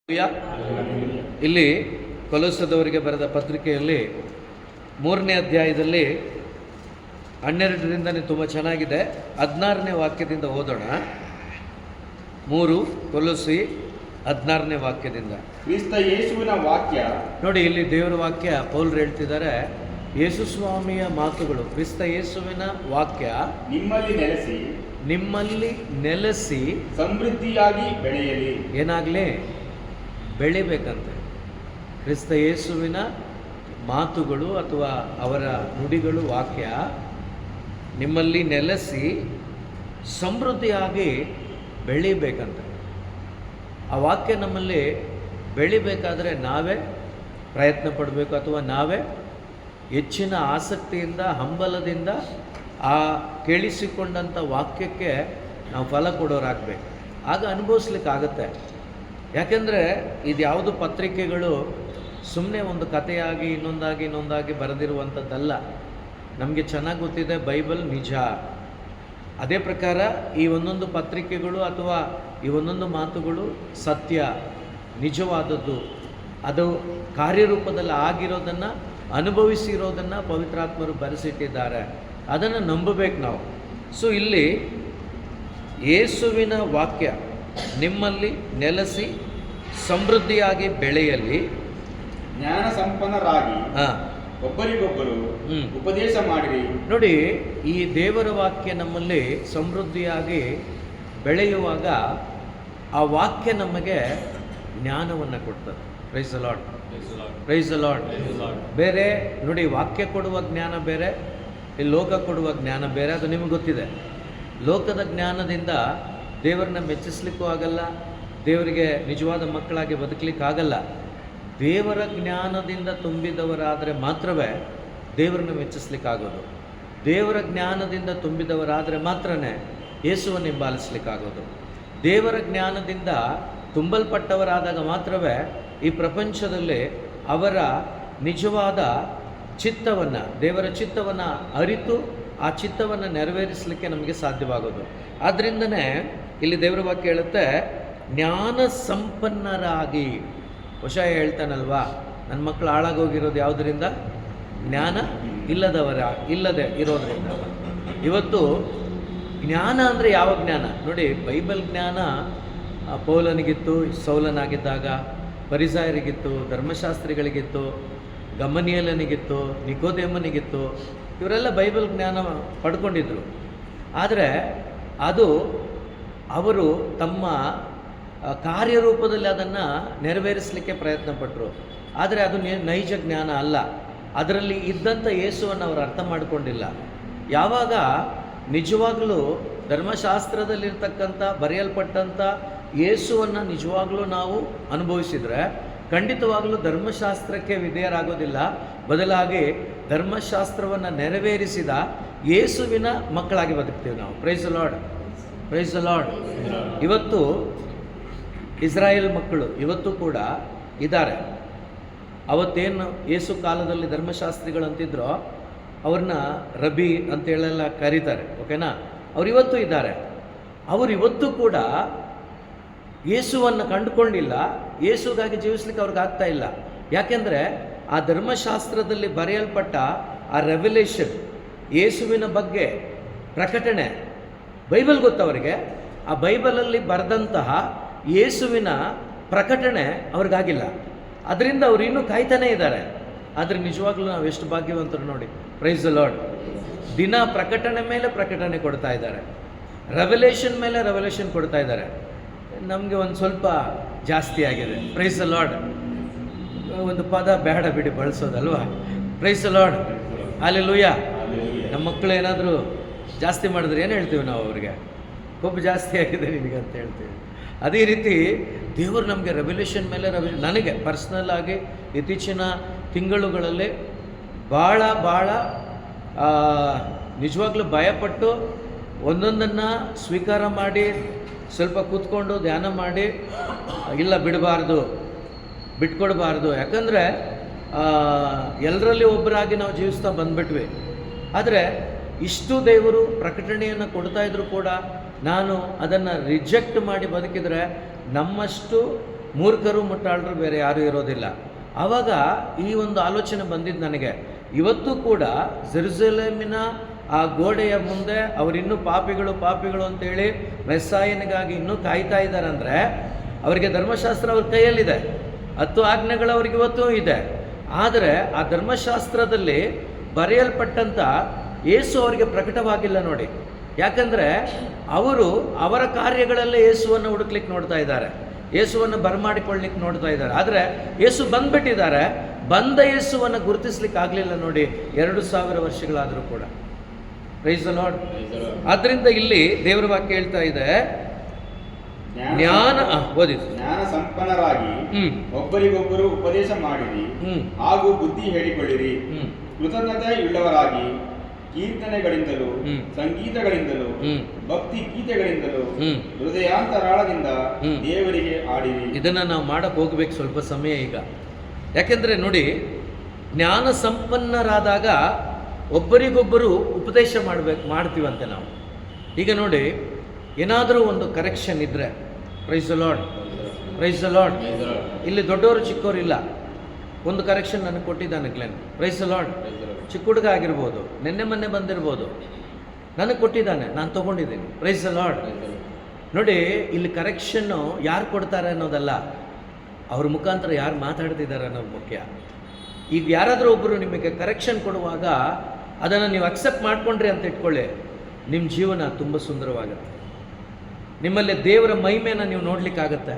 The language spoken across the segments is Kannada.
ಇಲ್ಲಿ ಕೊಲೊಸ್ಸದವರಿಗೆ ಬರೆದ ಪತ್ರಿಕೆಯಲ್ಲಿ 3ನೇ ಅಧ್ಯಾಯದಲ್ಲಿ 12ರಿಂದನೇ ತುಂಬ ಚೆನ್ನಾಗಿದೆ. 16ನೇ ವಾಕ್ಯದಿಂದ ಓದೋಣ. 3 ಕೊಲೊಸ್ಸಿ 16ನೇ ವಾಕ್ಯದಿಂದ. ಕ್ರಿಸ್ತ ಯೇಸುವಿನ ವಾಕ್ಯ ನೋಡಿ, ಇಲ್ಲಿ ದೇವರ ವಾಕ್ಯ ಪೌಲರು ಹೇಳ್ತಿದ್ದಾರೆ, ಯೇಸು ಸ್ವಾಮಿಯ ಮಾತುಗಳು, ಕ್ರಿಸ್ತ ಯೇಸುವಿನ ವಾಕ್ಯ ನಿಮ್ಮಲ್ಲಿ ನೆಲೆಸಿ ಸಮೃದ್ಧಿಯಾಗಿ ಬೆಳೆಯಲಿ. ಏನಾಗಲಿ? ಬೆಳಿಬೇಕಂತೆ. ಕ್ರಿಸ್ತ ಯೇಸುವಿನ ಮಾತುಗಳು ಅಥವಾ ಅವರ ನುಡಿಗಳು, ವಾಕ್ಯ ನಿಮ್ಮಲ್ಲಿ ನೆಲೆಸಿ ಸಮೃದ್ಧಿಯಾಗಿ ಬೆಳಿಬೇಕಂತೆ. ಆ ವಾಕ್ಯ ನಮ್ಮಲ್ಲಿ ಬೆಳಿಬೇಕಾದ್ರೆ ನಾವೇ ಪ್ರಯತ್ನ ಪಡಬೇಕು, ಅಥವಾ ನಾವೇ ಹೆಚ್ಚಿನ ಆಸಕ್ತಿಯಿಂದ, ಹಂಬಲದಿಂದ ಆ ಕೇಳಿಸಿಕೊಂಡಂಥ ವಾಕ್ಯಕ್ಕೆ ನಾವು ಫಲ ಕೊಡೋರಾಗಬೇಕು. ಆಗ ಅನುಭವಿಸ್ಲಿಕ್ಕಾಗತ್ತೆ. ಯಾಕೆಂದರೆ ಇದು ಯಾವುದು ಪತ್ರಿಕೆಗಳು ಸುಮ್ಮನೆ ಒಂದು ಕಥೆಯಾಗಿ ಇನ್ನೊಂದಾಗಿ ಬರೆದಿರುವಂಥದ್ದಲ್ಲ. ನಮಗೆ ಚೆನ್ನಾಗಿ ಗೊತ್ತಿದೆ ಬೈಬಲ್ ನಿಜ. ಅದೇ ಪ್ರಕಾರ ಈ ಒಂದೊಂದು ಪತ್ರಿಕೆಗಳು ಅಥವಾ ಈ ಒಂದೊಂದು ಮಾತುಗಳು ಸತ್ಯ, ನಿಜವಾದದ್ದು. ಅದು ಕಾರ್ಯರೂಪದಲ್ಲಿ ಆಗಿರೋದನ್ನು, ಅನುಭವಿಸಿರೋದನ್ನು ಪವಿತ್ರಾತ್ಮರು ಬರೆಸಿಟ್ಟಿದ್ದಾರೆ. ಅದನ್ನು ನಂಬಬೇಕು ನಾವು. ಸೊ ಇಲ್ಲಿ ಯೇಸುವಿನ ವಾಕ್ಯ ನಿಮ್ಮಲ್ಲಿ ನೆಲೆಸಿ ಸಮೃದ್ಧಿಯಾಗಿ ಬೆಳೆಯಲಿ, ಜ್ಞಾನ ಸಂಪನ್ನರಾಗಿ ಒಬ್ಬರಿಗೊಬ್ಬರು ಉಪದೇಶ ಮಾಡಿರಿ. ನೋಡಿ, ಈ ದೇವರ ವಾಕ್ಯ ನಮ್ಮಲ್ಲಿ ಸಮೃದ್ಧಿಯಾಗಿ ಬೆಳೆಯುವಾಗ ಆ ವಾಕ್ಯ ನಮಗೆ ಜ್ಞಾನವನ್ನು ಕೊಡ್ತದೆ. Price the lord, praise the lord. ಬೇರೆ ನೋಡಿ, ವಾಕ್ಯ ಕೊಡುವ ಜ್ಞಾನ ಬೇರೆ, ಈ ಲೋಕ ಕೊಡುವ ಜ್ಞಾನ ಬೇರೆ. ಅದು ನಿಮಗೆ ಗೊತ್ತಿದೆ. ಲೋಕದ ಜ್ಞಾನದಿಂದ ದೇವರನ್ನ ಮೆಚ್ಚಿಸ್ಲಿಕ್ಕೂ ಆಗಲ್ಲ, ದೇವರಿಗೆ ನಿಜವಾದ ಮಕ್ಕಳಾಗಿ ಬದುಕಲಿಕ್ಕಾಗಲ್ಲ. ದೇವರ ಜ್ಞಾನದಿಂದ ತುಂಬಿದವರಾದರೆ ಮಾತ್ರವೇ ದೇವರನ್ನ ಮೆಚ್ಚಿಸ್ಲಿಕ್ಕಾಗೋದು. ದೇವರ ಜ್ಞಾನದಿಂದ ತುಂಬಿದವರಾದರೆ ಮಾತ್ರನೇ ಯೇಸುವನ್ನು ಹಿಂಬಾಲಿಸ್ಲಿಕ್ಕಾಗೋದು. ದೇವರ ಜ್ಞಾನದಿಂದ ತುಂಬಲ್ಪಟ್ಟವರಾದಾಗ ಮಾತ್ರವೇ ಈ ಪ್ರಪಂಚದಲ್ಲಿ ಅವರ ನಿಜವಾದ ಚಿತ್ತವನ್ನು, ದೇವರ ಚಿತ್ತವನ್ನು ಅರಿತು ಆ ಚಿತ್ತವನ್ನು ನೆರವೇರಿಸಲಿಕ್ಕೆ ನಮಗೆ ಸಾಧ್ಯವಾಗೋದು. ಆದ್ದರಿಂದನೇ ಇಲ್ಲಿ ದೇವರ ವಾಕ್ಯ ಹೇಳುತ್ತೆ, ಜ್ಞಾನ ಸಂಪನ್ನರಾಗಿ. ಹೊಷಯ ಹೇಳ್ತಾನಲ್ವಾ, ನನ್ನ ಮಕ್ಕಳು ಹಾಳಾಗೋಗಿರೋದು ಯಾವುದರಿಂದ? ಜ್ಞಾನ ಇಲ್ಲದೆ ಇರೋದರಿಂದ. ಇವತ್ತು ಜ್ಞಾನ ಅಂದರೆ ಯಾವ ಜ್ಞಾನ? ನೋಡಿ, ಬೈಬಲ್ ಜ್ಞಾನ ಪೌಲನಿಗಿತ್ತು, ಸೌಲನಾಗಿದ್ದಾಗ, ಫರಿಸಾಯರಿಗಿತ್ತು, ಧರ್ಮಶಾಸ್ತ್ರಿಗಳಿಗಿತ್ತು, ಗಮನಿಯಲನಿಗಿತ್ತು, ನಿಕೋದೇಮನಿಗಿತ್ತು. ಇವರೆಲ್ಲ ಬೈಬಲ್ ಜ್ಞಾನ ಪಡ್ಕೊಂಡಿದ್ರು. ಆದರೆ ಅದು ಅವರು ತಮ್ಮ ಕಾರ್ಯರೂಪದಲ್ಲಿ ಅದನ್ನು ನೆರವೇರಿಸಲಿಕ್ಕೆ ಪ್ರಯತ್ನ ಪಟ್ಟರು. ಆದರೆ ಅದು ನೈಜ ಜ್ಞಾನ ಅಲ್ಲ. ಅದರಲ್ಲಿ ಇದ್ದಂಥ ಯೇಸುವನ್ನು ಅವರು ಅರ್ಥ ಮಾಡಿಕೊಂಡಿಲ್ಲ. ಯಾವಾಗ ನಿಜವಾಗಲೂ ಧರ್ಮಶಾಸ್ತ್ರದಲ್ಲಿರ್ತಕ್ಕಂಥ ಬರೆಯಲ್ಪಟ್ಟಂಥ ಯೇಸುವನ್ನು ನಿಜವಾಗಲೂ ನಾವು ಅನುಭವಿಸಿದರೆ ಖಂಡಿತವಾಗಲೂ ಧರ್ಮಶಾಸ್ತ್ರಕ್ಕೆ ವಿಧೇಯರಾಗೋದಿಲ್ಲ. ಬದಲಾಗಿ ಧರ್ಮಶಾಸ್ತ್ರವನ್ನು ನೆರವೇರಿಸಿದ ಯೇಸುವಿನ ಮಕ್ಕಳಾಗಿ ಬದುಕ್ತೀವಿ ನಾವು. Price the lord, praise the lord. ಇವತ್ತು ಇಸ್ರಾಯೇಲ್ ಮಕ್ಕಳು ಇವತ್ತು ಕೂಡ ಇದ್ದಾರೆ. ಅವತ್ತೇನು ಯೇಸು ಕಾಲದಲ್ಲಿ ಧರ್ಮಶಾಸ್ತ್ರಿಗಳು ಅಂತಿದ್ರೋ ಅವ್ರನ್ನ ರಬಿ ಅಂತೇಳೆಲ್ಲ ಕರೀತಾರೆ, ಓಕೆನಾ? ಅವ್ರು ಇವತ್ತು ಇದ್ದಾರೆ. ಅವರು ಇವತ್ತು ಕೂಡ ಯೇಸುವನ್ನು ಕಂಡುಕೊಂಡಿಲ್ಲ, ಯೇಸುಗಾಗಿ ಜೀವಿಸ್ಲಿಕ್ಕೆ ಅವ್ರಿಗೆ ಆಗ್ತಾ ಇಲ್ಲ. ಯಾಕೆಂದರೆ ಆ ಧರ್ಮಶಾಸ್ತ್ರದಲ್ಲಿ ಬರೆಯಲ್ಪಟ್ಟ ಆ ರೆವಲ್ಯೂಷನ್, ಯೇಸುವಿನ ಬಗ್ಗೆ ಪ್ರಕಟಣೆ, ಬೈಬಲ್ ಗೊತ್ತವರಿಗೆ. ಆ ಬೈಬಲಲ್ಲಿ ಬರೆದಂತಹ ಯೇಸುವಿನ ಪ್ರಕಟಣೆ ಅವ್ರಿಗಾಗಿಲ್ಲ. ಅದರಿಂದ ಅವರು ಇನ್ನೂ ಕಾಯ್ತಾನೇ ಇದ್ದಾರೆ. ಆದರೆ ನಿಜವಾಗ್ಲೂ ನಾವು ಎಷ್ಟು ಭಾಗ್ಯವಂತರು ನೋಡಿ. Price the lord. ದಿನ ಪ್ರಕಟಣೆ ಮೇಲೆ ಪ್ರಕಟಣೆ ಕೊಡ್ತಾ ಇದ್ದಾರೆ, ರೆವಲ್ಯೂಷನ್ ಮೇಲೆ ರೆವಲ್ಯೂಷನ್ ಕೊಡ್ತಾ ಇದ್ದಾರೆ. ನಮಗೆ ಒಂದು ಸ್ವಲ್ಪ ಜಾಸ್ತಿ ಆಗಿದೆ. Praise the Lord. ಒಂದು ಪದ ಬೇಡ ಬಿಡಿ ಬಳಸೋದಲ್ವಾ. Praise the Lord, hallelujah. ನಮ್ಮ ಮಕ್ಕಳು ಏನಾದರೂ ಜಾಸ್ತಿ ಮಾಡಿದ್ರೆ ಏನು ಹೇಳ್ತೀವಿ ನಾವು ಅವ್ರಿಗೆ? ಕೊಬ್ಬು ಜಾಸ್ತಿ ಆಗಿದೆ ನಿನಗೆ ಅಂತ ಹೇಳ್ತೀವಿ. ಅದೇ ರೀತಿ ದೇವರು ನಮಗೆ ರೆವಲ್ಯೂಷನ್ ಮೇಲೆ ನನಗೆ ಪರ್ಸ್ನಲ್ ಆಗಿ ಇತ್ತೀಚಿನ ತಿಂಗಳುಗಳಲ್ಲಿ ಭಾಳ ನಿಜವಾಗ್ಲೂ ಭಯಪಟ್ಟು ಒಂದೊಂದನ್ನು ಸ್ವೀಕಾರ ಮಾಡಿ ಸ್ವಲ್ಪ ಕೂತ್ಕೊಂಡು ಧ್ಯಾನ ಮಾಡಿ, ಇಲ್ಲ ಬಿಡಬಾರ್ದು, ಬಿಟ್ಕೊಡ್ಬಾರ್ದು. ಯಾಕಂದರೆ ಎಲ್ಲರಲ್ಲಿ ಒಬ್ಬರಾಗಿ ನಾವು ಜೀವಿಸ್ತಾ ಬಂದುಬಿಟ್ವಿ. ಆದರೆ ಇಷ್ಟು ದೇವರು ಪ್ರಕಟಣೆಯನ್ನು ಕೊಡ್ತಾ ಇದ್ರು ಕೂಡ ನಾನು ಅದನ್ನು ರಿಜೆಕ್ಟ್ ಮಾಡಿ ಬದುಕಿದರೆ ನಮ್ಮಷ್ಟು ಮೂರ್ಖರು ಮುಟ್ಟಾಳರು ಬೇರೆ ಯಾರೂ ಇರೋದಿಲ್ಲ. ಆವಾಗ ಈ ಒಂದು ಆಲೋಚನೆ ಬಂದಿದ್ದು ನನಗೆ, ಇವತ್ತು ಕೂಡ ಜೆರುಸಲೇಮಿನ ಆ ಗೋಡೆಯ ಮುಂದೆ ಅವರಿನ್ನೂ ಪಾಪಿಗಳು ಅಂತೇಳಿ ಮೆಸ್ಸಾಯನಿಗಾಗಿ ಇನ್ನೂ ಕಾಯ್ತಾ ಇದ್ದಾರೆ. ಅಂದರೆ ಅವರಿಗೆ ಧರ್ಮಶಾಸ್ತ್ರ ಅವ್ರ ಕೈಯಲ್ಲಿದೆ, 10 ಆಜ್ಞೆಗಳು ಅವ್ರಿಗೆ ಇವತ್ತೂ ಇದೆ. ಆದರೆ ಆ ಧರ್ಮಶಾಸ್ತ್ರದಲ್ಲಿ ಬರೆಯಲ್ಪಟ್ಟಂಥ ಯೇಸು ಅವರಿಗೆ ಪ್ರಕಟವಾಗಿಲ್ಲ ನೋಡಿ. ಯಾಕಂದರೆ ಅವರು ಅವರ ಕಾರ್ಯಗಳಲ್ಲೇ ಯೇಸುವನ್ನು ಹುಡುಕ್ಲಿಕ್ಕೆ ನೋಡ್ತಾ ಇದ್ದಾರೆ, ಯೇಸುವನ್ನು ಬರಮಾಡಿಕೊಳ್ಳಿಕ್ಕೆ ನೋಡ್ತಾ ಇದ್ದಾರೆ. ಆದರೆ ಯೇಸು ಬಂದ್ಬಿಟ್ಟಿದ್ದಾರೆ, ಬಂದ ಯೇಸುವನ್ನು ಗುರುತಿಸ್ಲಿಕ್ಕೆ ಆಗಲಿಲ್ಲ ನೋಡಿ 2000 ವರ್ಷಗಳಾದರೂ ಕೂಡ. Price the lord. ಆದ್ದರಿಂದ ಇಲ್ಲಿ ದೇವರ ವಾಕ್ಯ ಹೇಳ್ತಾ ಇದೆ, ಜ್ಞಾನ ಸಂಪನ್ನರಾಗಿ ಒಬ್ಬರಿಗೊಬ್ಬರು ಉಪದೇಶ ಮಾಡಿರಿ, ಹಾಗೂ ಬುದ್ಧಿ ಹೇಳಿಕೊಳ್ಳಿರಿ, ಕೃತಜ್ಞತೆಯುಳ್ಳವರಾಗಿ ಕೀರ್ತನೆಗಳಿಂದಲೂ ಸಂಗೀತಗಳಿಂದಲೂ ಭಕ್ತಿ ಗೀತೆಗಳಿಂದಲೂ ಹೃದಯಾಂತರಾಳದಿಂದ ದೇವರಿಗೆ ಆಡಿರಿ. ಇದನ್ನ ನಾವು ಮಾಡಕ್ ಹೋಗ್ಬೇಕು ಸ್ವಲ್ಪ ಸಮಯ ಈಗ. ಯಾಕೆಂದ್ರೆ ನೋಡಿ, ಜ್ಞಾನ ಸಂಪನ್ನರಾದಾಗ ಒಬ್ಬರಿಗೊಬ್ಬರು ಉಪದೇಶ ಮಾಡ್ತೀವಂತೆ ನಾವು. ಈಗ ನೋಡಿ, ಏನಾದರೂ ಒಂದು ಕರೆಕ್ಷನ್ ಇದ್ರೆ, price the lord, praise the lord. ಇಲ್ಲಿ ದೊಡ್ಡವರು ಚಿಕ್ಕವರು ಇಲ್ಲ. ಒಂದು ಕರೆಕ್ಷನ್ ನನಗೆ ಕೊಟ್ಟಿದ್ದಾನೆ ಗ್ಲೆನ್, ಪ್ರೈಸ್ ದ ಲಾರ್ಡ್. ಚಿಕ್ಕ ಹುಡುಗ ಆಗಿರ್ಬೋದು, ಮೊನ್ನೆ ಬಂದಿರ್ಬೋದು, ನನಗೆ ಕೊಟ್ಟಿದ್ದಾನೆ, ನಾನು ತೊಗೊಂಡಿದ್ದೀನಿ, ಪ್ರೈಸ್ ದ ಲಾರ್ಡ್. ನೋಡಿ, ಇಲ್ಲಿ ಕರೆಕ್ಷನ್ನು ಯಾರು ಕೊಡ್ತಾರೆ ಅನ್ನೋದಲ್ಲ, ಅವ್ರ ಮುಖಾಂತರ ಯಾರು ಮಾತಾಡ್ತಿದ್ದಾರೆ ಅನ್ನೋದು ಮುಖ್ಯ. ಈಗ ಯಾರಾದರೂ ಒಬ್ಬರು ನಿಮಗೆ ಕರೆಕ್ಷನ್ ಕೊಡುವಾಗ ಅದನ್ನು ನೀವು ಅಕ್ಸೆಪ್ಟ್ ಮಾಡ್ಕೊಂಡ್ರಿ ಅಂತ ಇಟ್ಕೊಳ್ಳಿ, ನಿಮ್ಮ ಜೀವನ ತುಂಬ ಸುಂದರವಾಗುತ್ತೆ. ನಿಮ್ಮಲ್ಲಿ ದೇವರ ಮಹಿಮೆಯನ್ನು ನೀವು ನೋಡಲಿಕ್ಕಾಗತ್ತೆ,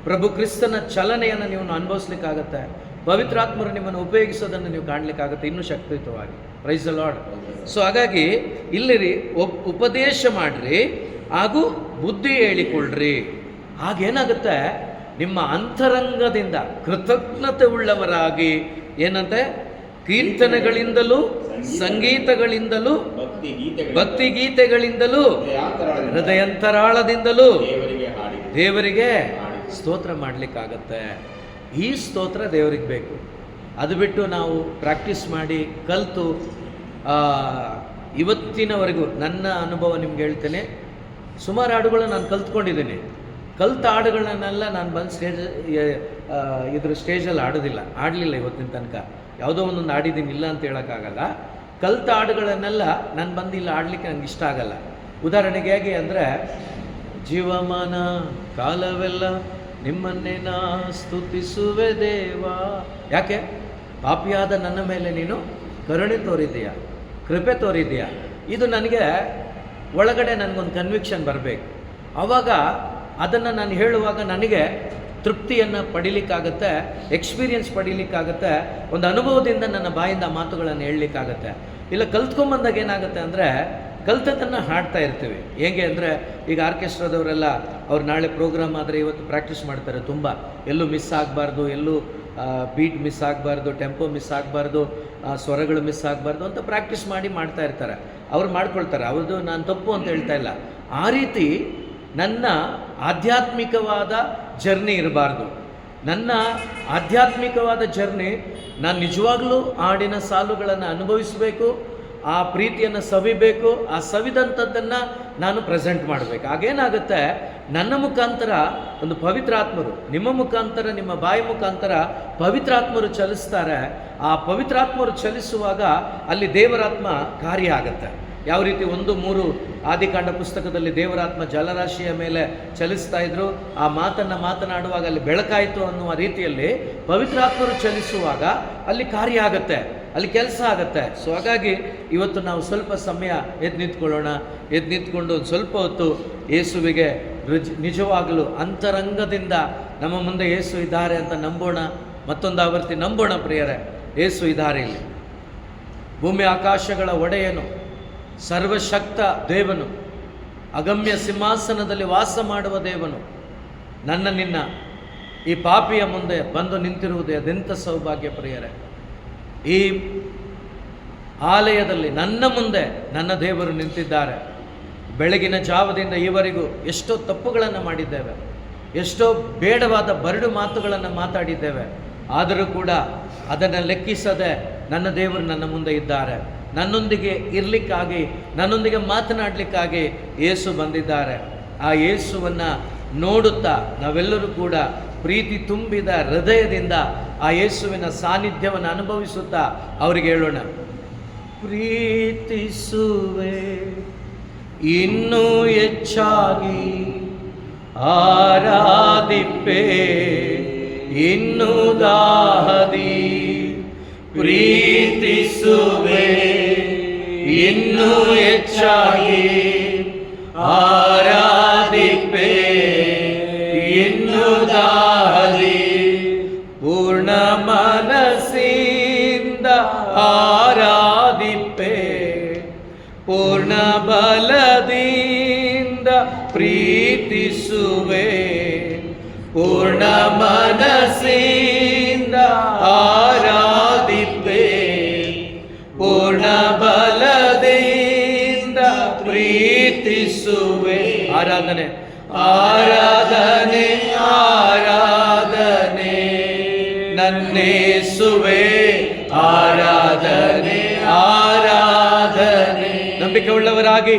ಪ್ರಭು ಕ್ರಿಸ್ತನ ಚಲನೆಯನ್ನು ನೀವು ಅನುಭವಿಸ್ಲಿಕ್ಕಾಗತ್ತೆ, ಪವಿತ್ರಾತ್ಮರು ನಿಮ್ಮನ್ನು ಉಪಯೋಗಿಸೋದನ್ನು ನೀವು ಕಾಣಲಿಕ್ಕಾಗುತ್ತೆ ಇನ್ನೂ ಶಕ್ತಿಯುತವಾಗಿ. Praise the Lord. ಸೊ ಹಾಗಾಗಿ ಇಲ್ಲಿ ಉಪದೇಶ ಮಾಡ್ರಿ ಹಾಗೂ ಬುದ್ಧಿ ಹೇಳಿಕೊಳ್ಳ್ರಿ. ಆಗೇನಾಗುತ್ತೆ, ನಿಮ್ಮ ಅಂತರಂಗದಿಂದ ಕೃತಜ್ಞತೆ ಉಳ್ಳವರಾಗಿ ಏನಂತೆ, ಕೀರ್ತನೆಗಳಿಂದಲೂ ಸಂಗೀತಗಳಿಂದಲೂ ಭಕ್ತಿ ಗೀತೆಗಳಿಂದಲೂ ಹೃದಯಾಂತರಾಳದಿಂದಲೂ ದೇವರಿಗೆ ಸ್ತೋತ್ರ ಮಾಡಲಿಕ್ಕಾಗತ್ತೆ. ಈ ಸ್ತೋತ್ರ ದೇವರಿಗೆ ಬೇಕು. ಅದು ಬಿಟ್ಟು ನಾವು ಪ್ರಾಕ್ಟೀಸ್ ಮಾಡಿ ಕಲಿತು ಇವತ್ತಿನವರೆಗೂ ನನ್ನ ಅನುಭವ ನಿಮ್ಗೆ ಹೇಳ್ತೇನೆ, ಸುಮಾರು ಹಾಡುಗಳನ್ನ ನಾನು ಕಲ್ತ್ಕೊಂಡಿದ್ದೀನಿ. ಕಲ್ತ ಹಾಡುಗಳನ್ನೆಲ್ಲ ನಾನು ಬಂದು ಸ್ಟೇಜಲ್ಲಿ ಆಡಲಿಲ್ಲ ಇವತ್ತಿನ ತನಕ. ಯಾವುದೋ ಒಂದೊಂದು ಆಡಿದ್ದೀನಿ, ಇಲ್ಲ ಅಂತ ಹೇಳೋಕ್ಕಾಗಲ್ಲ. ಕಲ್ತ ಹಾಡುಗಳನ್ನೆಲ್ಲ ನಾನು ಬಂದು ಇಲ್ಲಿ ಆಡಲಿಕ್ಕೆ ನನಗೆ ಇಷ್ಟ ಆಗಲ್ಲ. ಉದಾಹರಣೆಗೆ ಹೇಗೆ ಅಂದರೆ, ಜೀವಮಾನ ಕಾಲವೆಲ್ಲ ನಿಮ್ಮನ್ನೇ ನಾ ಸ್ತುತಿಸುವೆ ದೇವಾ. ಯಾಕೆ? ಪಾಪಿಯಾದ ನನ್ನ ಮೇಲೆ ನೀನು ಕರುಣೆ ತೋರಿದೆಯಾ, ಕೃಪೆ ತೋರಿದೆಯಾ. ಇದು ನನಗೆ ಒಳಗಡೆ ನನಗೊಂದು ಕನ್ವಿಕ್ಷನ್ ಬರಬೇಕು. ಆವಾಗ ಅದನ್ನು ನಾನು ಹೇಳುವಾಗ ನನಗೆ ತೃಪ್ತಿಯನ್ನು ಪಡೀಲಿಕ್ಕಾಗತ್ತೆ, ಎಕ್ಸ್ಪೀರಿಯನ್ಸ್ ಪಡೀಲಿಕ್ಕಾಗತ್ತೆ, ಒಂದು ಅನುಭವದಿಂದ ನನ್ನ ಬಾಯಿಂದ ಮಾತುಗಳನ್ನು ಹೇಳಲಿಕ್ಕಾಗತ್ತೆ. ಇಲ್ಲ ಕಲ್ತ್ಕೊಂಬಂದಾಗ ಏನಾಗುತ್ತೆ ಅಂದರೆ, ಕಲ್ತದನ್ನು ಹಾಡ್ತಾ ಇರ್ತೀವಿ. ಹೇಗೆ ಅಂದರೆ, ಈಗ ಆರ್ಕೆಸ್ಟ್ರಾದವರೆಲ್ಲ ಅವ್ರು ನಾಳೆ ಪ್ರೋಗ್ರಾಮ್ ಆದರೆ ಇವತ್ತು ಪ್ರಾಕ್ಟೀಸ್ ಮಾಡ್ತಾರೆ ತುಂಬ. ಎಲ್ಲೂ ಮಿಸ್ ಆಗಬಾರ್ದು, ಎಲ್ಲೂ ಬೀಟ್ ಮಿಸ್ ಆಗಬಾರ್ದು, ಟೆಂಪೋ ಮಿಸ್ ಆಗಬಾರ್ದು, ಸ್ವರಗಳು ಮಿಸ್ ಆಗಬಾರ್ದು ಅಂತ ಪ್ರಾಕ್ಟೀಸ್ ಮಾಡ್ತಾ ಇರ್ತಾರೆ. ಅವ್ರು ಮಾಡ್ಕೊಳ್ತಾರೆ, ಅವ್ರದ್ದು ನಾನು ತಪ್ಪು ಅಂತ ಹೇಳ್ತಾ ಇಲ್ಲ. ಆ ರೀತಿ ನನ್ನ ಆಧ್ಯಾತ್ಮಿಕವಾದ ಜರ್ನಿ ಇರಬಾರ್ದು. ನನ್ನ ಆಧ್ಯಾತ್ಮಿಕವಾದ ಜರ್ನಿ, ನಾನು ನಿಜವಾಗ್ಲೂ ಹಾಡಿನ ಸಾಲುಗಳನ್ನು ಅನುಭವಿಸಬೇಕು, ಆ ಪ್ರೀತಿಯನ್ನು ಸವಿಬೇಕು, ಆ ಸವಿದಂಥದ್ದನ್ನು ನಾನು ಪ್ರೆಸೆಂಟ್ ಮಾಡಬೇಕು. ಆಗೇನಾಗುತ್ತೆ, ನನ್ನ ಮುಖಾಂತರ ಒಂದು ಪವಿತ್ರಾತ್ಮರು, ನಿಮ್ಮ ಮುಖಾಂತರ, ನಿಮ್ಮ ಬಾಯಿ ಮುಖಾಂತರ ಪವಿತ್ರಾತ್ಮರು ಚಲಿಸ್ತಾರೆ. ಆ ಪವಿತ್ರಾತ್ಮರು ಚಲಿಸುವಾಗ ಅಲ್ಲಿ ದೇವರಾತ್ಮ ಕಾರ್ಯ ಆಗುತ್ತೆ. ಯಾವ ರೀತಿ 1:3 ಆದಿಕಾಂಡ ಪುಸ್ತಕದಲ್ಲಿ ದೇವರಾತ್ಮ ಜಲರಾಶಿಯ ಮೇಲೆ ಚಲಿಸ್ತಾ ಇದ್ರು, ಆ ಮಾತನ್ನು ಮಾತನಾಡುವಾಗ ಅಲ್ಲಿ ಬೆಳಕಾಯಿತು ಅನ್ನುವ ರೀತಿಯಲ್ಲಿ ಪವಿತ್ರಾತ್ಮರು ಚಲಿಸುವಾಗ ಅಲ್ಲಿ ಕಾರ್ಯ ಆಗುತ್ತೆ, ಅಲ್ಲಿ ಕೆಲಸ ಆಗುತ್ತೆ. ಸೊ ಹಾಗಾಗಿ ಇವತ್ತು ನಾವು ಸ್ವಲ್ಪ ಸಮಯ ಎದ್ದು ನಿಂತ್ಕೊಳ್ಳೋಣ. ಎದ್ದು ನಿಂತ್ಕೊಂಡು ಒಂದು ಸ್ವಲ್ಪ ಹೊತ್ತು ಯೇಸುವಿಗೆ ನಿಜವಾಗಲೂ ಅಂತರಂಗದಿಂದ ನಮ್ಮ ಮುಂದೆ ಯೇಸು ಇದ್ದಾರೆ ಅಂತ ನಂಬೋಣ. ಮತ್ತೊಂದು ಆವರ್ತಿ ನಂಬೋಣ ಪ್ರಿಯರೇ, ಯೇಸು ಇದ್ದಾರೆ ಇಲ್ಲಿ. ಭೂಮಿ ಆಕಾಶಗಳ ಒಡೆಯನು, ಸರ್ವಶಕ್ತ ದೇವನು, ಅಗಮ್ಯ ಸಿಂಹಾಸನದಲ್ಲಿ ವಾಸ ಮಾಡುವ ದೇವನು ನಿನ್ನ ಈ ಪಾಪಿಯ ಮುಂದೆ ಬಂದು ನಿಂತಿರುವುದು ಅದೆಂಥ ಸೌಭಾಗ್ಯ ಪ್ರಿಯರೇ. ಈ ಆಲಯದಲ್ಲಿ ನನ್ನ ಮುಂದೆ ನನ್ನ ದೇವರು ನಿಂತಿದ್ದಾರೆ. ಬೆಳಗಿನ ಜಾವದಿಂದ ಈವರೆಗೂ ಎಷ್ಟೋ ತಪ್ಪುಗಳನ್ನು ಮಾಡಿದ್ದೇವೆ, ಎಷ್ಟೋ ಬೇಡವಾದ ಬರಡು ಮಾತುಗಳನ್ನು ಮಾತಾಡಿದ್ದೇವೆ. ಆದರೂ ಕೂಡ ಅದನ್ನು ಲೆಕ್ಕಿಸದೆ ನನ್ನ ದೇವರು ನನ್ನ ಮುಂದೆ ಇದ್ದಾರೆ. ನನ್ನೊಂದಿಗೆ ಇರಲಿಕ್ಕಾಗಿ, ನನ್ನೊಂದಿಗೆ ಮಾತನಾಡಲಿಕ್ಕಾಗಿ ಯೇಸು ಬಂದಿದ್ದಾರೆ. ಆ ಯೇಸುವನ್ನು ನೋಡುತ್ತಾ ನಾವೆಲ್ಲರೂ ಕೂಡ ಪ್ರೀತಿ ತುಂಬಿದ ಹೃದಯದಿಂದ ಆ ಯೇಸುವಿನ ಸಾನ್ನಿಧ್ಯವನ್ನು ಅನುಭವಿಸುತ್ತಾ ಅವರಿಗೆ ಹೇಳೋಣ, ಪ್ರೀತಿಸುವೆ ಇನ್ನೂ ಹೆಚ್ಚಾಗಿ, ಆರಾಧಿಪೆ ಇನ್ನೂ ದಾಹದಿ, ಪ್ರೀತಿಸುವೆ ಇನ್ನೂ ಹೆಚ್ಚಾಗಿ, ಆರಾಧಿಪೆ ಇನ್ನೂ ದಾಹದಿ, ಪೂರ್ಣ ಮನಸ್ಸಿಂದ ಆರಾಧಿಪೆ, ಪೂರ್ಣ ಬಲದಿಂದ ಪ್ರೀತಿಸುವೆ, ಪೂರ್ಣ ಮನಸ್ಸಿಂದ ಆರಾಧಿಪೆ, ಪೂರ್ಣ ಬಲದಿಂದ ಪ್ರೀತಿಸುವೆ. ಆರಾಧನೆ ಆರಾಧನೆ ಆರಾಧನೆ ನನ್ನೇಸುವೆ, ಆರಾಧನೆ ಆರಾಧನೆ. ನಂಬಿಕೆ ಉಳ್ಳವರಾಗಿ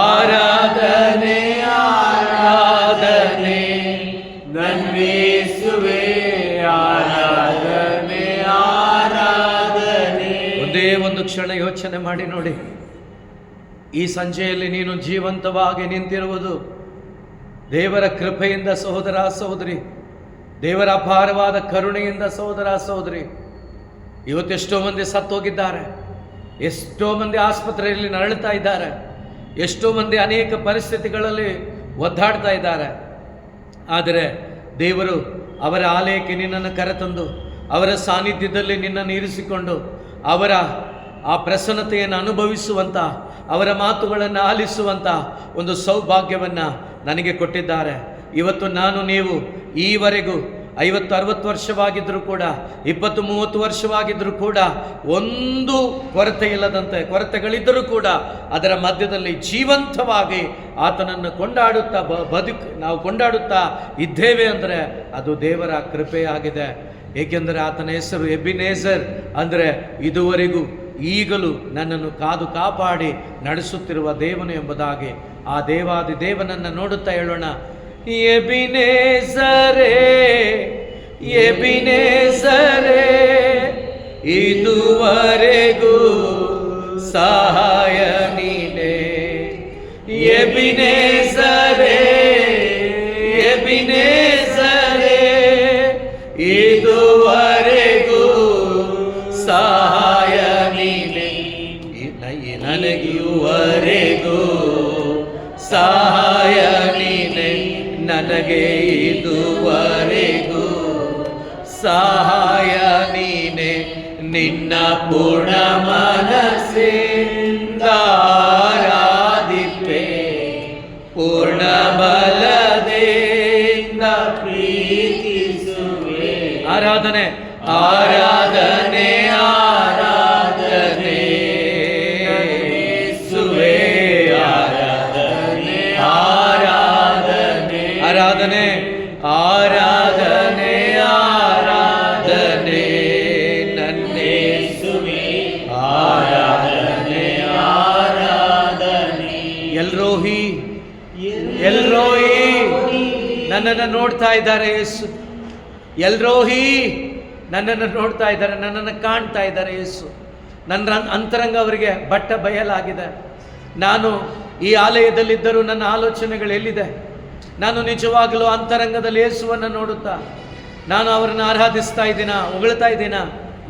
ಆರಾಧನೆ ಆರಾಧನೆ ನನ್ನೇಸುವೆ, ಆರಾಧನೆ ಆರಾಧನೆ. ಒಂದೇ ಒಂದು ಕ್ಷಣ ಯೋಚನೆ ಮಾಡಿ ನೋಡಿ, ಈ ಸಂಜೆಯಲ್ಲಿ ನೀನು ಜೀವಂತವಾಗಿ ನಿಂತಿರುವುದು ದೇವರ ಕೃಪೆಯಿಂದ ಸಹೋದರ ಸಹೋದರಿ, ದೇವರ ಅಪಾರವಾದ ಕರುಣೆಯಿಂದ ಸಹೋದರ ಸಹೋದರಿ. ಇವತ್ತೆಷ್ಟೋ ಮಂದಿ ಸತ್ತೋಗಿದ್ದಾರೆ, ಎಷ್ಟೋ ಮಂದಿ ಆಸ್ಪತ್ರೆಯಲ್ಲಿ ನರಳುತ್ತಾ ಇದ್ದಾರೆ, ಎಷ್ಟೋ ಮಂದಿ ಅನೇಕ ಪರಿಸ್ಥಿತಿಗಳಲ್ಲಿ ಒದ್ದಾಡ್ತಾ ಇದ್ದಾರೆ. ಆದರೆ ದೇವರು ಅವರ ಆಲಯಕ್ಕೆ ನಿನ್ನನ್ನು ಕರೆತಂದು ಅವರ ಸಾನ್ನಿಧ್ಯದಲ್ಲಿ ನಿನ್ನನ್ನು ಇರಿಸಿಕೊಂಡು ಅವರ ಆ ಪ್ರಸನ್ನತೆಯನ್ನು ಅನುಭವಿಸುವಂಥ, ಅವರ ಮಾತುಗಳನ್ನು ಆಲಿಸುವಂಥ ಒಂದು ಸೌಭಾಗ್ಯವನ್ನು ನನಗೆ ಕೊಟ್ಟಿದ್ದಾರೆ. ಇವತ್ತು ನಾನು ನೀವು ಈವರೆಗೂ 50-60 ವರ್ಷವಾಗಿದ್ದರೂ ಕೂಡ, 20-30 ವರ್ಷವಾಗಿದ್ದರೂ ಕೂಡ ಒಂದು ಕೊರತೆ ಇಲ್ಲದಂತೆ, ಕೊರತೆಗಳಿದ್ದರೂ ಕೂಡ ಅದರ ಮಧ್ಯದಲ್ಲಿ ಜೀವಂತವಾಗಿ ಆತನನ್ನು ಕೊಂಡಾಡುತ್ತಾ ನಾವು ಕೊಂಡಾಡುತ್ತಾ ಇದ್ದೇವೆ ಅಂದರೆ ಅದು ದೇವರ ಕೃಪೆಯಾಗಿದೆ. ಏಕೆಂದರೆ ಆತನ ಹೆಸರು ಎಬಿನೇಜರ್, ಅಂದರೆ ಇದುವರೆಗೂ ಈಗಲೂ ನನ್ನನ್ನು ಕಾದು ಕಾಪಾಡಿ ನಡೆಸುತ್ತಿರುವ ದೇವನು ಎಂಬುದಾಗಿ ಆ ದೇವಾದಿ ದೇವನನ್ನು ನೋಡುತ್ತಾ ಹೇಳೋಣ, ಎಬಿನೇಜರೇ ಎಬಿನೇಜರೇ ಇದುವರೆಗೂ ಸಹಾಯ ನೀನೇ, ಎಬಿನೇಜರೇ ಎಬಿನೇಜರೇ ಇದುವರೆಗೂ ಸಹಾಯ ನೀನೇ, ನನಗಿರುವರೆಗೂ ಸಹಾಯ ನೀನೆ, ನನಗೆ ಇದುವರೆಗೂ ಸಹಾಯ ನೀನೆ. ನಿನ್ನ ಪೂರ್ಣ ಮನಸ್ಸಿಂದ ಆರಾಧಿಪೆ, ಪೂರ್ಣ ಬಲದಿಂದ ಪ್ರೀತಿಸುವೆ. ಆರಾಧನೆ ಆರಾಧನೆ ಆರಾಧನೆ ಸುವೆ, ಆರಾಧನೆ ಆರಾಧನೆ ಆರಾಧನೆ ಆರಾಧನೆ ಆರಾಧನೆ ನನ್ನೇಸುವೆ, ಆರಾಧನೆ ಆರಾಧನೆ. ಎಲ್ರೋಹಿ ಎಲ್ರೋಹಿ ನನ್ನನ್ನು ನೋಡ್ತಾ ಇದ್ದಾರೆ ಯೇಸು, ಎಲ್ರೋಹಿ ನನ್ನನ್ನು ನೋಡ್ತಾ ಇದ್ದಾರೆ, ನನ್ನನ್ನು ಕಾಣ್ತಾ ಇದ್ದಾರೆ ಯೇಸು. ನನ್ನ ಅಂತರಂಗ ಅವರಿಗೆ ಬಟ್ಟ ಬಯಲಾಗಿದೆ. ನಾನು ಈ ಆಲಯದಲ್ಲಿದ್ದರೂ ನನ್ನ ಆಲೋಚನೆಗಳು ಎಲ್ಲಿದೆ? ನಾನು ನಿಜವಾಗಲೂ ಅಂತರಂಗದಲ್ಲಿ ಯೇಸುವನ್ನು ನೋಡುತ್ತಾ ನಾನು ಅವರನ್ನು ಆರಾಧಿಸ್ತಾ ಇದ್ದೀನಾ, ಹೊಗಳ್ತಾ ಇದ್ದೀನಾ?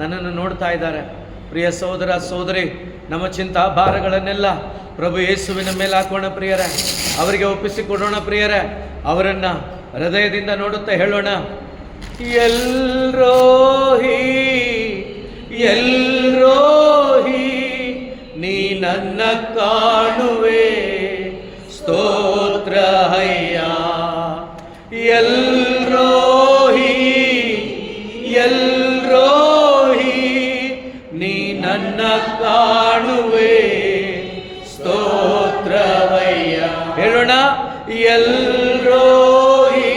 ನನ್ನನ್ನು ನೋಡ್ತಾ ಇದ್ದಾರೆ. ಪ್ರಿಯ ಸಹೋದರ ಸಹೋದರಿ, ನಮ್ಮ ಚಿಂತಾ ಭಾರಗಳನ್ನೆಲ್ಲ ಪ್ರಭು ಯೇಸುವಿನ ಮೇಲೆ ಹಾಕೋಣ ಪ್ರಿಯರೇ, ಅವರಿಗೆ ಒಪ್ಪಿಸಿಕೊಡೋಣ ಪ್ರಿಯರೇ. ಅವರನ್ನು ಹೃದಯದಿಂದ ನೋಡುತ್ತಾ ಹೇಳೋಣ, ಎಲ್ರೋಹಿ ಎಲ್ರೋಹಿ ನೀ ನನ್ನ ಕಾಣುವೆ, ಸ್ತೋತ್ರ ಹಯ್ಯ. ಎಲ್ರೋಹಿ ಎಲ್ರೋಹಿ ನೀ ನನ್ನ ಕಾಣುವೆ, ಸ್ತೋತ್ರವಯ್ಯ. ಹೇಳೋಣ, ಎಲ್ರೋಹಿ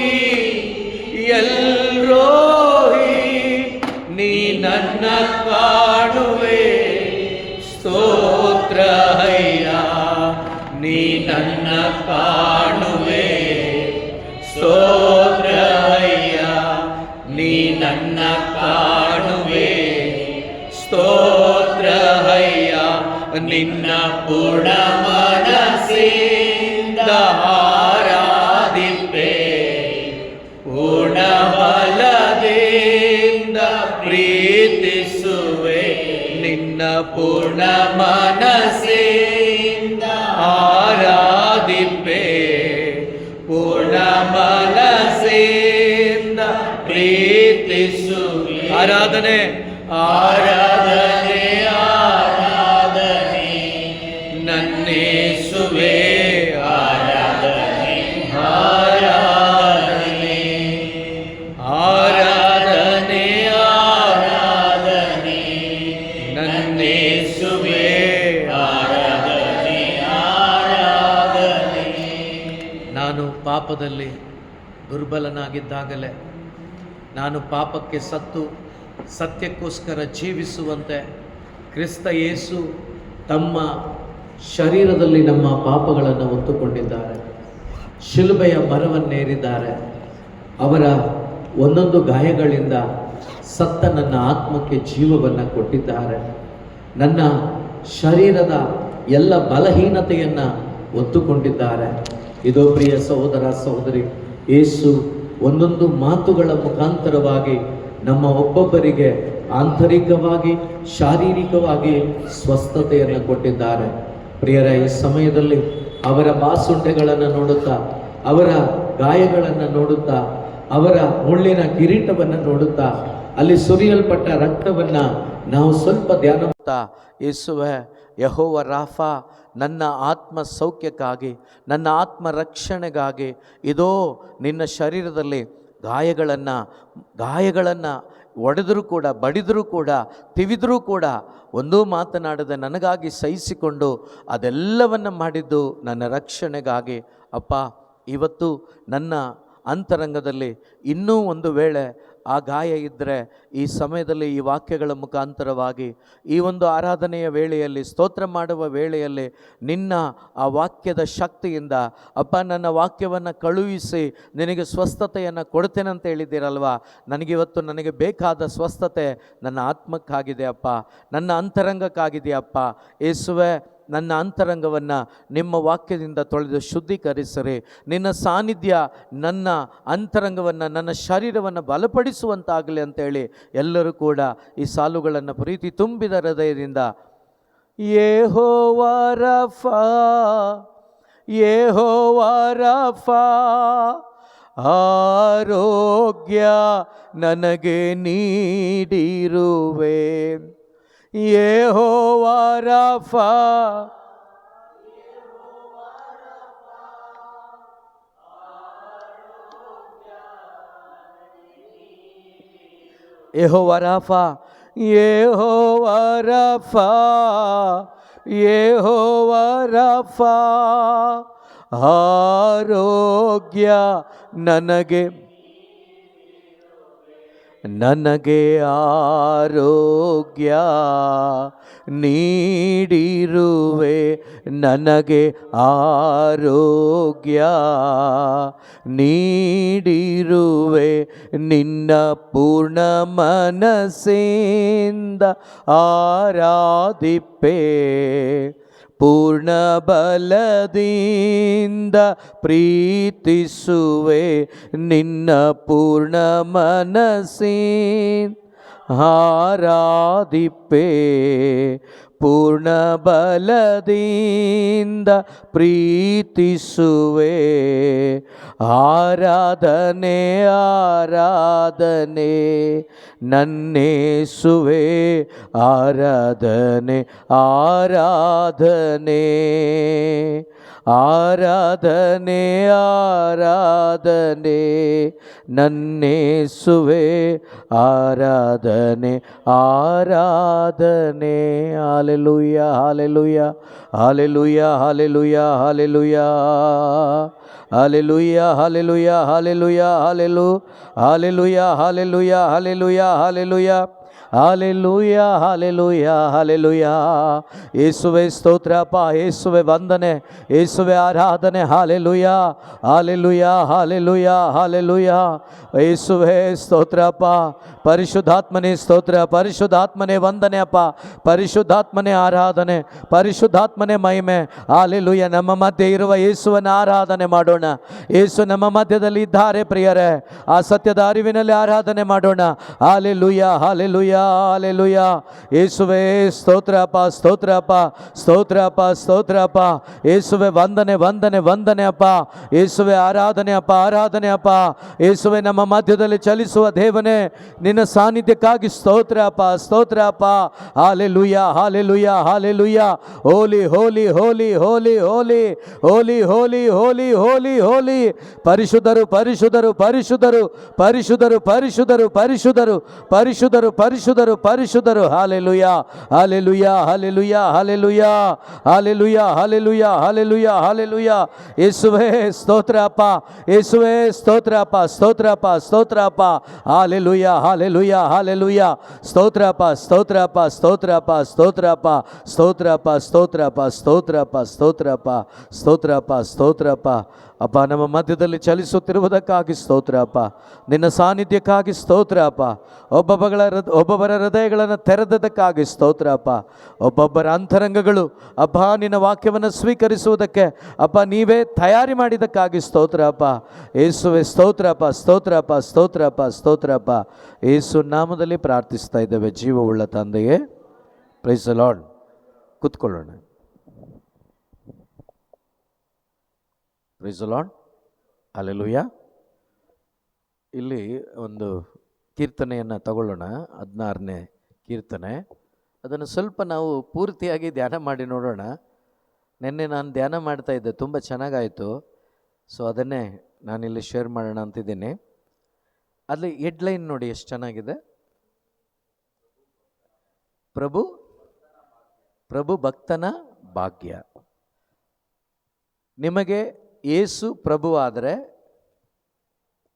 ಎಲ್ರೋಹಿ ನೀ ನನ್ನ ಕಾಣುವೆ, ಸ್ತೋತ್ರ ಹಯ್ಯ. ನೀ ನನ್ನ ಕಾಣುವೆ, ಸ್ತೋತ್ರ ಹಯ್ಯ. ನನ್ನ ಕಾಣುವೆ. ಸ್ತೋತ್ರ ಅಯ್ಯ ನಿನ್ನ ಪೂರ್ಣ ಮನಸ್ಸಿಂದ ಆರಾಧಿಪೆ. ಪೂರ್ಣ ಬಲದಿಂದ ಪ್ರೀತಿಸುವೆ. ನಿನ್ನ ಪೂರ್ಣ ಮನಸ್ಸಿಂದ ಆರಾಧಿಪೆ. ಪೂರ್ಣ ಮನಸ್ಸಿಂದ ಪ್ರೀತಿಸುವೆ. ಆರಾಧನೆ ಆರಾಧನೆ ಆರಾಧನೆ ನನ್ನೇಸುವೆ. ಆರಾಧನೆ ಆರಾಧನೆ ಆರಾಧನೆ ಆರಾಧನೆ ನನ್ನೇಸುವೆ. ಆರಾಧನೆ ಆರಾಧನೆ. ನಾನು ಪಾಪದಲ್ಲಿ ದುರ್ಬಲನಾಗಿದ್ದಾಗಲೇ, ನಾನು ಪಾಪಕ್ಕೆ ಸತ್ತು ಸತ್ಯಕ್ಕೋಸ್ಕರ ಜೀವಿಸುವಂತೆ ಕ್ರಿಸ್ತ ಯೇಸು ತಮ್ಮ ಶರೀರದಲ್ಲಿ ನಮ್ಮ ಪಾಪಗಳನ್ನು ಹೊತ್ತುಕೊಂಡಿದ್ದಾರೆ. ಶಿಲುಬೆಯ ಮರವನ್ನೇರಿದ್ದಾರೆ. ಅವರ ಒಂದೊಂದು ಗಾಯಗಳಿಂದ ಸತ್ತ ನನ್ನ ಆತ್ಮಕ್ಕೆ ಜೀವವನ್ನು ಕೊಟ್ಟಿದ್ದಾರೆ. ನನ್ನ ಶರೀರದ ಎಲ್ಲ ಬಲಹೀನತೆಯನ್ನು ಹೊತ್ತುಕೊಂಡಿದ್ದಾರೆ. ಇದೋ ಪ್ರಿಯ ಸಹೋದರ ಸಹೋದರಿ, ಯೇಸು ಒಂದೊಂದು ಮಾತುಗಳ ಮುಖಾಂತರವಾಗಿ ನಮ್ಮ ಒಬ್ಬೊಬ್ಬರಿಗೆ ಆಂತರಿಕವಾಗಿ ಶಾರೀರಿಕವಾಗಿ ಸ್ವಸ್ಥತೆಯನ್ನು ಕೊಟ್ಟಿದ್ದಾರೆ. ಪ್ರಿಯರ, ಈ ಸಮಯದಲ್ಲಿ ಅವರ ಬಾಸುಂಡೆಗಳನ್ನು ನೋಡುತ್ತಾ, ಅವರ ಗಾಯಗಳನ್ನು ನೋಡುತ್ತಾ, ಅವರ ಮುಳ್ಳಿನ ಕಿರೀಟವನ್ನು ನೋಡುತ್ತಾ, ಅಲ್ಲಿ ಸುರಿಯಲ್ಪಟ್ಟ ರಕ್ತವನ್ನು ನಾವು ಸ್ವಲ್ಪ ಧ್ಯಾನ ಮಾಡುತ್ತಾ, ಯೇಸುವೆ ಯೆಹೋವ ರಾಫಾ, ನನ್ನ ಆತ್ಮ ಸೌಖ್ಯಕ್ಕಾಗಿ, ನನ್ನ ಆತ್ಮ ರಕ್ಷಣೆಗಾಗಿ ಇದೋ ನಿನ್ನ ಶರೀರದಲ್ಲಿ ಗಾಯಗಳನ್ನು ಒಡೆದರೂ ಕೂಡ, ಬಡಿದರೂ ಕೂಡ, ತಿವಿದರೂ ಕೂಡ ಒಂದೂ ಮಾತನಾಡದೆ ನನಗಾಗಿ ಸಹಿಸಿಕೊಂಡು ಅದೆಲ್ಲವನ್ನು ಮಾಡಿದ್ದು ನನ್ನ ರಕ್ಷಣೆಗಾಗಿ. ಅಪ್ಪ, ಇವತ್ತು ನನ್ನ ಅಂತರಂಗದಲ್ಲಿ ಇನ್ನೂ ಒಂದು ವೇಳೆ ಆ ಗಾಯ ಇದ್ದರೆ, ಈ ಸಮಯದಲ್ಲಿ ಈ ವಾಕ್ಯಗಳ ಮುಖಾಂತರವಾಗಿ ಈ ಒಂದು ಆರಾಧನೆಯ ವೇಳೆಯಲ್ಲಿ, ಸ್ತೋತ್ರ ಮಾಡುವ ವೇಳೆಯಲ್ಲಿ ನಿನ್ನ ಆ ವಾಕ್ಯದ ಶಕ್ತಿಯಿಂದ ಅಪ್ಪ, ನನ್ನ ವಾಕ್ಯವನ್ನು ಕಳುಹಿಸಿ ನಿನಗೆ ಸ್ವಸ್ಥತೆಯನ್ನು ಕೊಡ್ತೇನೆ ಅಂತ ಹೇಳಿದ್ದೀರಲ್ವ. ನನಗಿವತ್ತು ನನಗೆ ಬೇಕಾದ ಸ್ವಸ್ಥತೆ ನನ್ನ ಆತ್ಮಕ್ಕಾಗಿದೆ ಅಪ್ಪ, ನನ್ನ ಅಂತರಂಗಕ್ಕಾಗಿದೆಯಪ್ಪ. ಯೇಸುವೆ, ನನ್ನ ಅಂತರಂಗವನ್ನು ನಿಮ್ಮ ವಾಕ್ಯದಿಂದ ತೊಳೆದು ಶುದ್ಧೀಕರಿಸಿರಿ. ನಿನ್ನ ಸಾನ್ನಿಧ್ಯ ನನ್ನ ಅಂತರಂಗವನ್ನು, ನನ್ನ ಶರೀರವನ್ನು ಬಲಪಡಿಸುವಂತಾಗಲಿ ಅಂತೇಳಿ ಎಲ್ಲರೂ ಕೂಡ ಈ ಸಾಲುಗಳನ್ನು ಪ್ರೀತಿ ತುಂಬಿದ ಹೃದಯದಿಂದ ಯೆಹೋವ ರಾಫಾ, ಯೆಹೋವ ರಾಫಾ, ಆರೋಗ್ಯ ನನಗೆ ನೀಡಿರುವೆ. ಯೆಹೋವ ರಾಫಾ, ಯೆಹೋವ ರಾಫಾ, ಯೆಹೋವ ರಾಫಾ, ಯೆಹೋವ ರಾಫಾ, ಆರೋಗ್ಯ ನನಗೆ ಆರೋಗ್ಯ ನೀಡಿರುವೆ. ನನಗೆ ಆರೋಗ್ಯ ನೀಡಿರುವೆ. ನಿನ್ನ ಪೂರ್ಣ ಮನಸ್ಸಿಂದ ಆರಾಧಿಪೆ. ಪೂರ್ಣ ಬಲದಿಂದ ಪ್ರೀತಿಸುವೆ. ನಿನ್ನ ಪೂರ್ಣ ಮನಸ್ಸಿಂದ ಆರಾಧಿಪೆ. ಪೂರ್ಣ ಬಲದಿಂದ ಪ್ರೀತಿಸುವೆ. ಆರಾಧನೆ ಆರಾಧನೆ ನನ್ನೇಸುವೆ. ಆರಾಧನೆ ಆರಾಧನೆ ಆರಾಧನೆ ಆರಾಧನೆ ನನ್ನೇಸುವೆ. ಆರಾಧನೆ ಆರಾಧನೆ. Hallelujah hallelujah hallelujah hallelujah hallelujah hallelujah hallelujah hallelujah hallelujah hallelujah hallelujah hallelujah hallelujah. Hallelujah hallelujah hallelujah. ಯೇಸುವೆ ಸ್ತೋತ್ರಪ್ಪ, ಯೇಸುವೆ ವಂದನೆ, ಯೇಸುವೆ ಆರಾಧನೆ. Hallelujah hallelujah hallelujah hallelujah. ಯೇಸುವೆ ಸ್ತೋತ್ರಪ್ಪ. ಪರಿಶುದ್ಧಾತ್ಮನೇ ಸ್ತೋತ್ರ, ಪರಿಶುದ್ಧಾತ್ಮನೇ ವಂದನೆ ಅಪ್ಪ, ಪರಿಶುದ್ಧಾತ್ಮನೇ ಆರಾಧನೆ, ಪರಿಶುದ್ಧಾತ್ಮನೇ ಮಹಿಮೆ. ಹಾಲೆಲೂಯಾ. ನಮ್ಮ ಮಧ್ಯೆ ಇರುವ ಯೇಸುವನ್ನ ಆರಾಧನೆ ಮಾಡೋಣ. ಯೇಸು ನಮ್ಮ ಮಧ್ಯದಲ್ಲಿ ಇದ್ದಾರೆ ಪ್ರಿಯರೇ. ಆ ಸತ್ಯದ ಅರಿವಿನಲ್ಲಿ ಆರಾಧನೆ ಮಾಡೋಣ. Hallelujah hallelujah hallelujah. ಯೇಸುವೆ ಸ್ತೋತ್ರಪ್ಪ, ಸ್ತೋತ್ರಪ್ಪ, ಸ್ತೋತ್ರಪ್ಪ, ಸ್ತೋತ್ರಪ್ಪ. ಯೇಸುವೆ ವಂದನೆ ವಂದನೆ ವಂದನೆ ಅಪ್ಪ. ಯೇಸುವೆ ಆರಾಧನೆ ಅಪ್ಪ, ಆರಾಧನೆ ಅಪ್ಪ. ಯೇಸುವೆ ನಮ್ಮ ಮಧ್ಯದಲ್ಲಿ ಚಲಿಸುವ ದೇವನೇ, ನಿನ್ನ ಸಾನ್ನಿಧ್ಯಕ್ಕಾಗಿ ಸ್ತೋತ್ರ ಅಪ್ಪ, ಸ್ತೋತ್ರ ಅಪ್ಪ. Hallelujah hallelujah hallelujah. Holy holy holy holy holy holy holy holy holy holy. ಪರಿಶುದ್ಧರು ಪರಿಶುದ್ಧರು ಪರಿಶುದ್ಧರು ಪರಿಶುದ್ಧರು ಪರಿಶುದ್ಧರು ಪರಿಶುದ್ಧರು ಪರಿಶುದ್ಧರು ಪರಿಶುದ್ಧರು ಪರಿಶುದ್ಧರು. Hallelujah hallelujah hallelujah hallelujah hallelujah hallelujah hallelujah hallelujah. ಯೇಸುವೇ ಸ್ತೋತ್ರ ಅಪ್ಪ, ಯೇಸುವೇ ಸ್ತೋತ್ರ ಅಪ್ಪ, ಸ್ತೋತ್ರ ಅಪ್ಪ, ಸ್ತೋತ್ರ ಅಪ್ಪ. Hallelujah hallelujah hallelujah. ಸ್ತೋತ್ರ ಅಪ್ಪ, ಸ್ತೋತ್ರ ಅಪ್ಪ, ಸ್ತೋತ್ರ ಅಪ್ಪ, ಸ್ತೋತ್ರ ಅಪ್ಪ, ಸ್ತೋತ್ರ ಅಪ್ಪ, ಸ್ತೋತ್ರ ಅಪ್ಪ, ಸ್ತೋತ್ರ ಅಪ್ಪ, ಸ್ತೋತ್ರ ಅಪ್ಪ, ಸ್ತೋತ್ರ ಅಪ್ಪ, ಸ್ತೋತ್ರ ಅಪ್ಪ. ಅಪ್ಪ, ನಮ್ಮ ಮಧ್ಯದಲ್ಲಿ ಚಲಿಸುತ್ತಿರುವುದಕ್ಕಾಗಿ ಸ್ತೋತ್ರ ಅಪ್ಪ, ನಿನ್ನ ಸಾನ್ನಿಧ್ಯಕ್ಕಾಗಿ ಸ್ತೋತ್ರ ಅಪ್ಪ. ಒಬ್ಬೊಬ್ಬರ ಹೃದಯಗಳನ್ನು ತೆರೆದದಕ್ಕಾಗಿ ಸ್ತೋತ್ರ ಅಪ್ಪ. ಒಬ್ಬೊಬ್ಬರ ಅಂತರಂಗಗಳು ಅಪ್ಪ ನಿನ್ನ ವಾಕ್ಯವನ್ನು ಸ್ವೀಕರಿಸುವುದಕ್ಕೆ ಅಪ್ಪ ನೀವೇ ತಯಾರಿ ಮಾಡಿದ್ದಕ್ಕಾಗಿ ಸ್ತೋತ್ರ ಅಪ್ಪ. ಯೇಸುವೆ ಸ್ತೋತ್ರ ಅಪ್ಪ, ಸ್ತೋತ್ರ ಅಪ್ಪ, ಸ್ತೋತ್ರ ಅಪ್ಪ, ಸ್ತೋತ್ರ ಅಪ್ಪ. ಯೇಸು ನಾಮದಲ್ಲಿ ಪ್ರಾರ್ಥಿಸ್ತಾ ಇದ್ದೇವೆ ಜೀವವುಳ್ಳ ತಂದೆಯೇ. Praise the Lord. ಕೂತ್ಕೊಳ್ಳೋಣ. Praise the Lord. ಹಲ್ಲೆಲೂಯಾ. ಇಲ್ಲಿ ಒಂದು ಕೀರ್ತನೆಯನ್ನು ತಗೊಳ್ಳೋಣ, 16ನೇ ಕೀರ್ತನೆ. ಅದನ್ನು ಸ್ವಲ್ಪ ನಾವು ಪೂರ್ತಿಯಾಗಿ ಧ್ಯಾನ ಮಾಡಿ ನೋಡೋಣ. ನಿನ್ನೆ ನಾನು ಧ್ಯಾನ ಮಾಡ್ತಾ ಇದ್ದೆ, ತುಂಬ ಚೆನ್ನಾಗಾಯಿತು. ಸೊ ಅದನ್ನೇ ನಾನಿಲ್ಲಿ ಶೇರ್ ಮಾಡೋಣ ಅಂತಿದ್ದೀನಿ. ಅಲ್ಲಿ ಹೆಡ್ಲೈನ್ ನೋಡಿ ಎಷ್ಟು ಚೆನ್ನಾಗಿದೆ. ಪ್ರಭು ಪ್ರಭು ಭಕ್ತನ ಭಾಗ್ಯ. ನಿಮಗೆ ಯೇಸು ಪ್ರಭು ಆದರೆ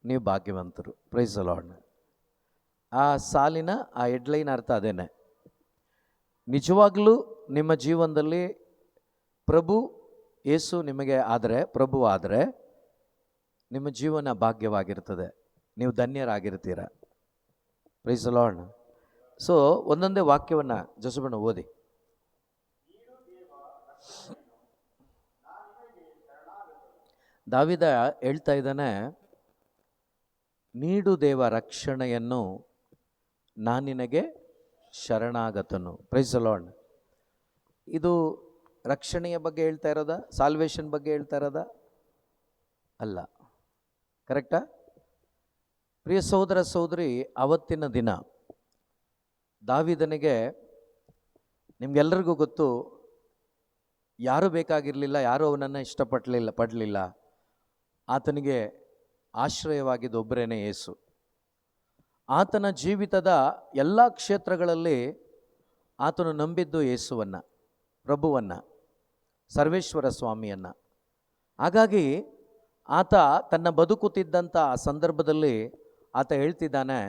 ನೀವು ಭಾಗ್ಯವಂತರು. Price the lord. ಆ ಸಾಲಿನ ಆ ಹೆಡ್ಲೈನ್ ಅರ್ಥ ಅದೇನೆ. ನಿಜವಾಗಲೂ ನಿಮ್ಮ ಜೀವನದಲ್ಲಿ ಪ್ರಭು ಯೇಸು ನಿಮಗೆ ಆದರೆ, ಪ್ರಭು ಆದರೆ ನಿಮ್ಮ ಜೀವನ ಭಾಗ್ಯವಾಗಿರ್ತದೆ, ನೀವು ಧನ್ಯರಾಗಿರ್ತೀರ. Praise the Lord. ಸೊ ಒಂದೊಂದೇ ವಾಕ್ಯವನ್ನು ಜಸಬಣ್ಣ ಓದಿ. ದಾವಿದ ಹೇಳ್ತಾ ಇದ್ದಾನೆ, ನೀಡು ದೇವ ರಕ್ಷಣೆಯನ್ನು, ನಾನು ನಿನಗೆ ಶರಣಾಗತನು. Price the lord. ಇದು ರಕ್ಷಣೆಯ ಬಗ್ಗೆ ಹೇಳ್ತಾ ಇರೋದಾ, ಸಾಲ್ವೇಷನ್ ಬಗ್ಗೆ ಹೇಳ್ತಾ ಇರೋದಾ? ಅಲ್ಲ. ಕರೆಕ್ಟಾ? ಪ್ರಿಯ ಸಹೋದರ ಸಹೋದರಿ, ಅವತ್ತಿನ ದಿನ ದಾವಿದನಿಗೆ, ನಿಮ್ಗೆಲ್ಲರಿಗೂ ಗೊತ್ತು, ಯಾರೂ ಬೇಕಾಗಿರಲಿಲ್ಲ, ಯಾರೂ ಅವನನ್ನು ಪಡಲಿಲ್ಲ. ಆತನಿಗೆ ಆಶ್ರಯವಾಗಿದ್ದು ಒಬ್ಬರೇನೆ ಯೇಸು. ಆತನ ಜೀವಿತದ ಎಲ್ಲ ಕ್ಷೇತ್ರಗಳಲ್ಲಿ ಆತನು ನಂಬಿದ್ದು ಯೇಸುವನ್ನು, ಪ್ರಭುವನ್ನು, ಸರ್ವೇಶ್ವರ ಸ್ವಾಮಿಯನ್ನು. ಹಾಗಾಗಿ ಆತ ತನ್ನ ಬದುಕುತ್ತಿದ್ದಂಥ ಆ ಸಂದರ್ಭದಲ್ಲಿ ಆತ ಹೇಳ್ತಿದ್ದಾನೆ,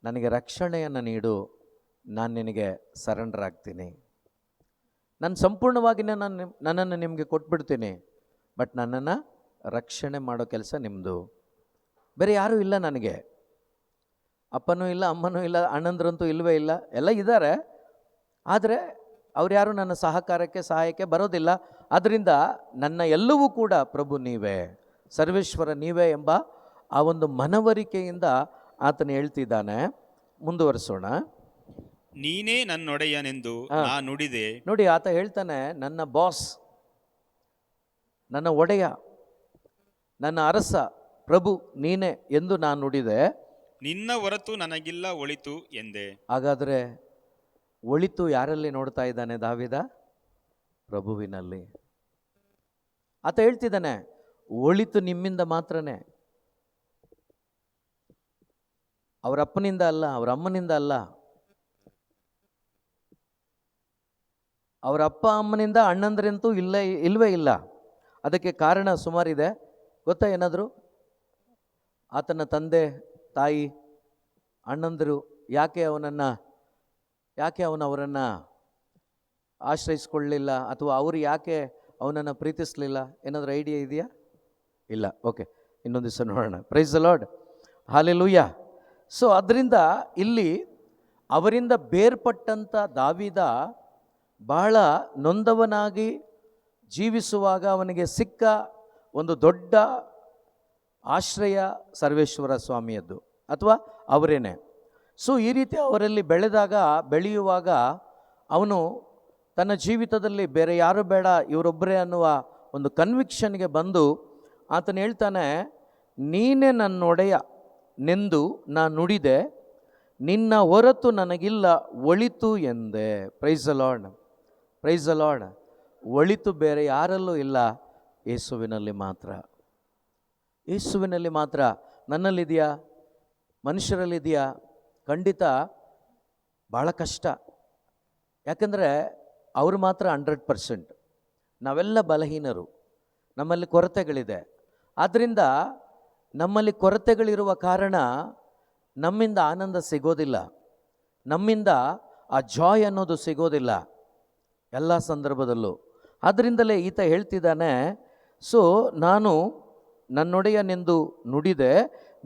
ನನಗೆ ರಕ್ಷಣೆಯನ್ನು ನೀಡು, ನಾನು ನಿನಗೆ ಸರೆಂಡರ್ ಆಗ್ತೀನಿ, ನಾನು ಸಂಪೂರ್ಣವಾಗಿ ನನ್ನನ್ನು ನಿಮಗೆ ಕೊಟ್ಬಿಡ್ತೀನಿ, ಬಟ್ ನನ್ನನ್ನು ರಕ್ಷಣೆ ಮಾಡೋ ಕೆಲಸ ನಿಮ್ಮದು. ಬೇರೆ ಯಾರೂ ಇಲ್ಲ ನನಗೆ, ಅಪ್ಪನೂ ಇಲ್ಲ, ಅಮ್ಮನೂ ಇಲ್ಲ, ಅಣ್ಣಂದ್ರಂತೂ ಇಲ್ಲವೇ ಇಲ್ಲ, ಎಲ್ಲ ಇದ್ದಾರೆ, ಆದರೆ ಅವ್ರು ಯಾರು ನನ್ನ ಸಹಾಯಕ್ಕೆ ಬರೋದಿಲ್ಲ. ಆದ್ದರಿಂದ ನನ್ನ ಎಲ್ಲವೂ ಕೂಡ ಪ್ರಭು ನೀವೇ, ಸರ್ವೇಶ್ವರ ನೀವೇ ಎಂಬ ಆ ಒಂದು ಮನವರಿಕೆಯಿಂದ ಆತನು ಹೇಳ್ತಿದ್ದಾನೆ. ಮುಂದುವರಿಸೋಣ. ನೀನೇ ನನ್ನೊಡೆಯನೆಂದು ನಾ ನುಡಿದೆ. ನೋಡಿ, ಆತ ಹೇಳ್ತಾನೆ, ನನ್ನ ಬಾಸ್, ನನ್ನ ಒಡೆಯ, ನನ್ನ ಅರಸ, ಪ್ರಭು ನೀನೇ ಎಂದು ನಾನು ನುಡಿದೆ. ನಿನ್ನ ಹೊರತು ನನಗಿಲ್ಲ ಒಳಿತು ಎಂದೆ. ಹಾಗಾದರೆ ಒಳಿತು ಯಾರಲ್ಲಿ ನೋಡ್ತಾ ಇದ್ದಾನೆ ದಾವಿದ? ಪ್ರಭುವಿನಲ್ಲಿ. ಆತ ಹೇಳ್ತಿದ್ದಾನೆ, ಒಳಿತು ನಿಮ್ಮಿಂದ ಮಾತ್ರನೇ, ಅವರ ಅಪ್ಪನಿಂದ ಅಲ್ಲ, ಅವರ ಅಮ್ಮನಿಂದ ಅಲ್ಲ, ಅವರ ಅಪ್ಪ ಅಮ್ಮನಿಂದ, ಅಣ್ಣಂದ್ರಂತೂ ಇಲ್ಲವೇ ಇಲ್ಲ. ಅದಕ್ಕೆ ಕಾರಣ ಸುಮಾರಿದೆ. ಗೊತ್ತಾ ಏನಾದರೂ? ಆತನ ತಂದೆ ತಾಯಿ, ಅಣ್ಣಂದರು ಯಾಕೆ ಅವನು ಅವರನ್ನು ಆಶ್ರಯಿಸ್ಕೊಳ್ಳಲಿಲ್ಲ, ಅಥವಾ ಅವರು ಯಾಕೆ ಅವನನ್ನು ಪ್ರೀತಿಸಲಿಲ್ಲ? ಏನಾದರೂ ಐಡಿಯಾ ಇದೆಯಾ? ಇಲ್ಲ. ಓಕೆ, ಇನ್ನೊಂದು ದಿವಸ ನೋಡೋಣ. Price the Lord, hallelujah. So ಅದರಿಂದ ಇಲ್ಲಿ ಅವರಿಂದ ಬೇರ್ಪಟ್ಟಂಥ ದಾವೀದ ಬಹಳ ನೊಂದವನಾಗಿ ಜೀವಿಸುವಾಗ ಅವನಿಗೆ ಸಿಕ್ಕ ಒಂದು ದೊಡ್ಡ ಆಶ್ರಯ ಸರ್ವೇಶ್ವರ ಸ್ವಾಮಿಯದ್ದು, ಅಥವಾ ಅವರೇನೆ. ಸೊ ಈ ರೀತಿ ಅವರಲ್ಲಿ ಬೆಳೆಯುವಾಗ ಅವನು ತನ್ನ ಜೀವಿತದಲ್ಲಿ ಬೇರೆ ಯಾರು ಬೇಡ, ಇವರೊಬ್ಬರೇ ಅನ್ನುವ ಒಂದು ಕನ್ವಿಕ್ಷನ್ಗೆ ಬಂದು ಆತನು ಹೇಳ್ತಾನೆ, ನೀನೇ ನನ್ನೊಡೆಯ ನೆಂದು ನಾನು ನುಡಿದೆ, ನಿನ್ನ ಹೊರತು ನನಗಿಲ್ಲ ಒಳಿತು ಎಂದೆ. Price the lord, praise the lord. ಒಳಿತು ಬೇರೆ ಯಾರಲ್ಲೂ ಇಲ್ಲ, ಯೇಸುವಿನಲ್ಲಿ ಮಾತ್ರ. ಯೇಸುವಿನಲ್ಲಿ ಮಾತ್ರ. ನನ್ನಲ್ಲಿದೆಯಾ? ಮನುಷ್ಯರಲ್ಲಿದೆಯಾ? ಖಂಡಿತ ಭಾಳ ಕಷ್ಟ. ಯಾಕಂದರೆ ಅವರು ಮಾತ್ರ 100%. ನಾವೆಲ್ಲ ಬಲಹೀನರು, ನಮ್ಮಲ್ಲಿ ಕೊರತೆಗಳಿದೆ. ಆದ್ದರಿಂದ ನಮ್ಮಲ್ಲಿ ಕೊರತೆಗಳಿರುವ ಕಾರಣ ನಮ್ಮಿಂದ ಆನಂದ ಸಿಗೋದಿಲ್ಲ, ನಮ್ಮಿಂದ ಆ ಜಾಯ್ ಅನ್ನೋದು ಸಿಗೋದಿಲ್ಲ ಎಲ್ಲ ಸಂದರ್ಭದಲ್ಲೂ. ಆದ್ದರಿಂದಲೇ ಈತ ಹೇಳ್ತಿದ್ದಾನೆ, ಸೊ ನಾನು ನನ್ನೊಡೆಯನೆಂದು ನುಡಿದೆ,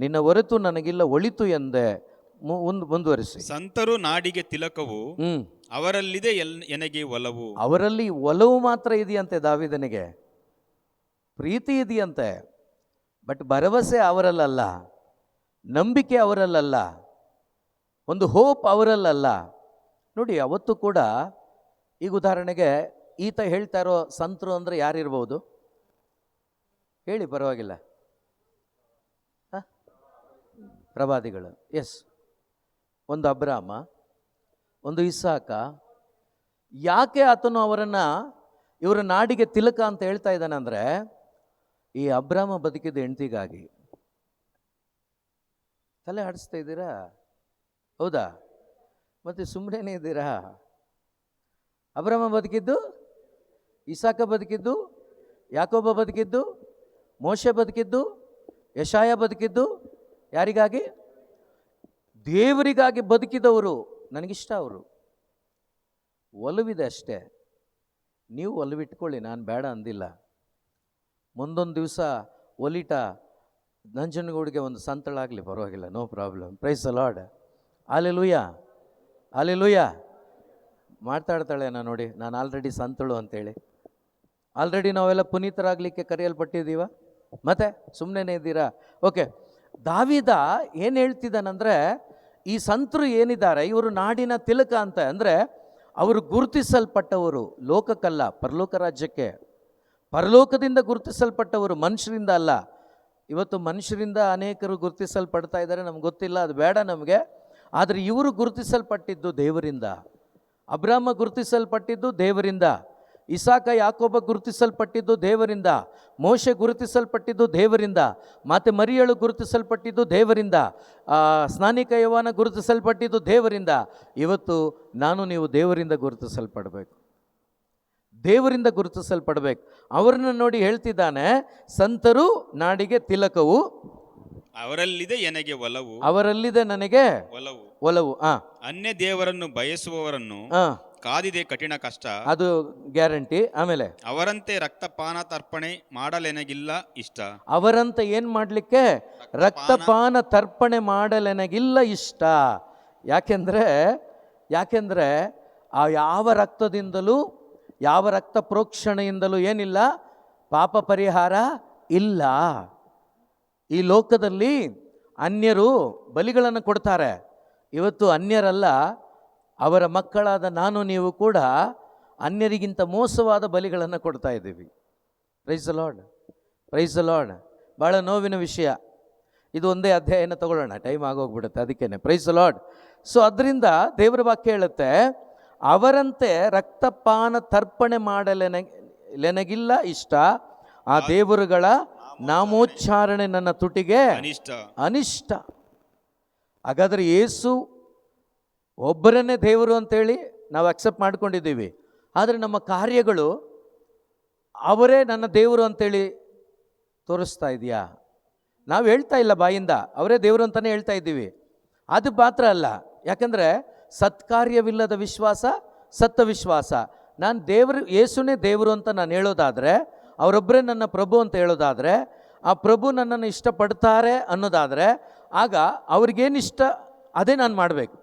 ನಿನ್ನ ಹೊರತು ನನಗಿಲ್ಲ ಒಳಿತು ಎಂದೆ. ಮುಂದುವರಿಸಿ. ಸಂತರು ನಾಡಿಗೆ ತಿಲಕವು, ಅವರಲ್ಲಿದೆ ಎನಗೆ ಒಲವು. ಅವರಲ್ಲಿ ಒಲವು ಮಾತ್ರ ಇದೆಯಂತೆ ದಾವೀದನಿಗೆ, ಪ್ರೀತಿ ಇದೆಯಂತೆ. ಬಟ್ ಭರವಸೆ ಅವರಲ್ಲ, ನಂಬಿಕೆ ಅವರಲ್ಲ, ಒಂದು ಹೋಪ್ ಅವರಲ್ಲ. ನೋಡಿ, ಅವತ್ತು ಕೂಡ ಈಗ ಉದಾಹರಣೆಗೆ ಈತ ಹೇಳ್ತಾ ಇರೋ ಸಂತರು ಅಂದರೆ ಯಾರಿರ್ಬೋದು ಹೇಳಿ, ಪರವಾಗಿಲ್ಲ. ಪ್ರವಾದಿಗಳು. ಎಸ್, ಒಂದು ಅಬ್ರಾಮ, ಒಂದು ಇಸಾಕ. ಯಾಕೆ ಆತನು ಅವರನ್ನು ಇವರ ನಾಡಿಗೆ ತಿಲಕ ಅಂತ ಹೇಳ್ತಾ ಇದ್ದಾನೆ ಅಂದರೆ, ಈ ಅಬ್ರಾಮ ಬದುಕಿದ ಹೆಂಡತಿಗಾಗಿ. ತಲೆ ಆಡಿಸ್ತಾ ಇದ್ದೀರಾ? ಹೌದಾ? ಮತ್ತೆ ಸುಮ್ಮನೆ ಇದ್ದೀರಾ? ಅಬ್ರಾಮ ಬದುಕಿದ್ದು, ಇಸಾಕ ಬದುಕಿದ್ದು, ಯಾಕೋಬ ಬದುಕಿದ್ದು, ಮೋಶೆ ಬದುಕಿದ್ದು, ಯಶಾಯ ಬದುಕಿದ್ದು ಯಾರಿಗಾಗಿ? ದೇವರಿಗಾಗಿ ಬದುಕಿದವರು. ನನಗಿಷ್ಟ ಅವರು. ಒಲವಿದೆ ಅಷ್ಟೇ, ನೀವು ಒಲವಿಟ್ಕೊಳ್ಳಿ, ನಾನು ಬೇಡ ಅಂದಿಲ್ಲ. ಮುಂದೊಂದು ದಿವಸ ಒಲಿಟ ನಂಜನಗೂಡಿಗೆ ಒಂದು ಸಂತಳಾಗಲಿ, ಪರವಾಗಿಲ್ಲ, no problem. Praise the Lord, hallelujah, hallelujah. ಮಾತಾಡ್ತಾಳೆ ನೋಡಿ, ನಾನು ಆಲ್ರೆಡಿ ಸಂತಳು ಅಂತೇಳಿ. ಆಲ್ರೆಡಿ ನಾವೆಲ್ಲ ಪುನೀತರಾಗಲಿಕ್ಕೆ ಕರೆಯಲ್ಪಟ್ಟಿದ್ದೀವ, ಮತ್ತೆ ಸುಮ್ಮನೆ ಇದ್ದೀರಾ? ಓಕೆ, ದಾವೀದ ಏನು ಹೇಳ್ತಿದ್ದಾನಂದರೆ, ಈ ಸಂತರು ಏನಿದ್ದಾರೆ ಇವರು ನಾಡಿನ ತಿಲಕ ಅಂತ. ಅಂದರೆ ಅವರು ಗುರುತಿಸಲ್ಪಟ್ಟವರು, ಲೋಕಕ್ಕಲ್ಲ, ಪರಲೋಕ ರಾಜ್ಯಕ್ಕೆ. ಪರಲೋಕದಿಂದ ಗುರುತಿಸಲ್ಪಟ್ಟವರು, ಮನುಷ್ಯರಿಂದ ಅಲ್ಲ. ಇವತ್ತು ಮನುಷ್ಯರಿಂದ ಅನೇಕರು ಗುರುತಿಸಲ್ಪಡ್ತಾ ಇದ್ದಾರೆ, ನಮ್ಗೆ ಗೊತ್ತಿಲ್ಲ, ಅದು ಬೇಡ ನಮಗೆ. ಆದರೆ ಇವರು ಗುರುತಿಸಲ್ಪಟ್ಟಿದ್ದು ದೇವರಿಂದ. ಅಬ್ರಾಮ ಗುರುತಿಸಲ್ಪಟ್ಟಿದ್ದು ದೇವರಿಂದ, ಇಸಾಕ ಯಾಕೋಬ ಗುರುತಿಸಲ್ಪಟ್ಟಿದ್ದು ದೇವರಿಂದ, ಮೋಶೆ ಗುರುತಿಸಲ್ಪಟ್ಟಿದ್ದು ದೇವರಿಂದ, ಮತ್ತು ಮರಿಯಳು ಗುರುತಿಸಲ್ಪಟ್ಟಿದ್ದು ದೇವರಿಂದ, ಸ್ನಾನಿಕ ಯೋವಾನ ಗುರುತಿಸಲ್ಪಟ್ಟಿದ್ದು ದೇವರಿಂದ. ಇವತ್ತು ನಾನು ನೀವು ದೇವರಿಂದ ಗುರುತಿಸಲ್ಪಡಬೇಕು, ದೇವರಿಂದ ಗುರುತಿಸಲ್ಪಡಬೇಕು. ಅವರನ್ನು ನೋಡಿ ಹೇಳ್ತಿದ್ದಾನೆ, ಸಂತರು ನಾಡಿಗೆ ತಿಲಕವು, ಅವರಲ್ಲಿದೆ ನನಗೆ ಒಲವು, ಅವರಲ್ಲಿದೆ ನನಗೆ ಒಲವು. ಒಲವು. ಅನ್ಯ ದೇವರನ್ನು ಬಯಸುವವರನ್ನು ಕಾದಿದೆ ಕಠಿಣ ಕಷ್ಟ, ಅದು ಗ್ಯಾರಂಟಿ. ಆಮೇಲೆ ಅವರಂತೆ ರಕ್ತಪಾನ ತರ್ಪಣೆ ಮಾಡಲೆನಗಿಲ್ಲ ಇಷ್ಟ. ಅವರಂತೆ ಏನು ಮಾಡಲಿಕ್ಕೆ? ರಕ್ತಪಾನ ತರ್ಪಣೆ ಮಾಡಲೆನಗಿಲ್ಲ ಇಷ್ಟ. ಯಾಕೆಂದರೆ ಆ ಯಾವ ರಕ್ತದಿಂದಲೂ, ಯಾವ ರಕ್ತ ಪ್ರೋಕ್ಷಣೆಯಿಂದಲೂ ಏನಿಲ್ಲ, ಪಾಪ ಪರಿಹಾರ ಇಲ್ಲ. ಈ ಲೋಕದಲ್ಲಿ ಅನ್ಯರು ಬಲಿಗಳನ್ನು ಕೊಡ್ತಾರೆ. ಇವತ್ತು ಅನ್ಯರಲ್ಲ, ಅವರ ಮಕ್ಕಳಾದ ನಾನು ನೀವು ಕೂಡ ಅನ್ಯರಿಗಿಂತ ಮೋಸವಾದ ಬಲಿಗಳನ್ನು ಕೊಡ್ತಾ ಇದ್ದೀವಿ. Price the lord, praise the lord. ಭಾಳ ನೋವಿನ ವಿಷಯ ಇದು. ಒಂದೇ ಅಧ್ಯಾಯನ ತಗೊಳ್ಳೋಣ, ಟೈಮ್ ಆಗೋಗ್ಬಿಡುತ್ತೆ, ಅದಕ್ಕೇನೆ. Price the Lord. ಸೊ ಅದರಿಂದ ದೇವರ ವಾಕ್ಯ ಹೇಳುತ್ತೆ, ಅವರಂತೆ ರಕ್ತಪಾನ ತರ್ಪಣೆ ಮಾಡಲೆನಗಿಲ್ಲ ಇಷ್ಟ, ಆ ದೇವರುಗಳ ನಾಮೋಚ್ಚಾರಣೆ ನನ್ನ ತುಟಿಗೆ ಅನಿಷ್ಟ. ಹಾಗಾದರೆ ಯೇಸು ಒಬ್ಬರನ್ನೇ ದೇವರು ಅಂತೇಳಿ ನಾವು ಅಕ್ಸೆಪ್ಟ್ ಮಾಡ್ಕೊಂಡಿದ್ದೀವಿ. ಆದರೆ ನಮ್ಮ ಕಾರ್ಯಗಳು ಅವರೇ ನನ್ನ ದೇವರು ಅಂತೇಳಿ ತೋರಿಸ್ತಾ ಇದೆಯಾ? ನಾವು ಹೇಳ್ತಾ ಇಲ್ಲ ಬಾಯಿಂದ, ಅವರೇ ದೇವರು ಅಂತಲೇ ಹೇಳ್ತಾ ಇದ್ದೀವಿ. ಅದು ಮಾತ್ರ ಅಲ್ಲ, ಯಾಕಂದರೆ ಸತ್ಕಾರ್ಯವಿಲ್ಲದ ವಿಶ್ವಾಸ ಸತ್ತ ವಿಶ್ವಾಸ. ನಾನು ದೇವರು, ಯೇಸುನೇ ದೇವರು ಅಂತ ನಾನು ಹೇಳೋದಾದರೆ, ಅವರೊಬ್ಬರೇ ನನ್ನ ಪ್ರಭು ಅಂತ ಹೇಳೋದಾದರೆ, ಆ ಪ್ರಭು ನನ್ನನ್ನು ಇಷ್ಟಪಡ್ತಾರೆ ಅನ್ನೋದಾದರೆ, ಆಗ ಅವ್ರಿಗೇನಿಷ್ಟ ಅದೇ ನಾನು ಮಾಡಬೇಕು.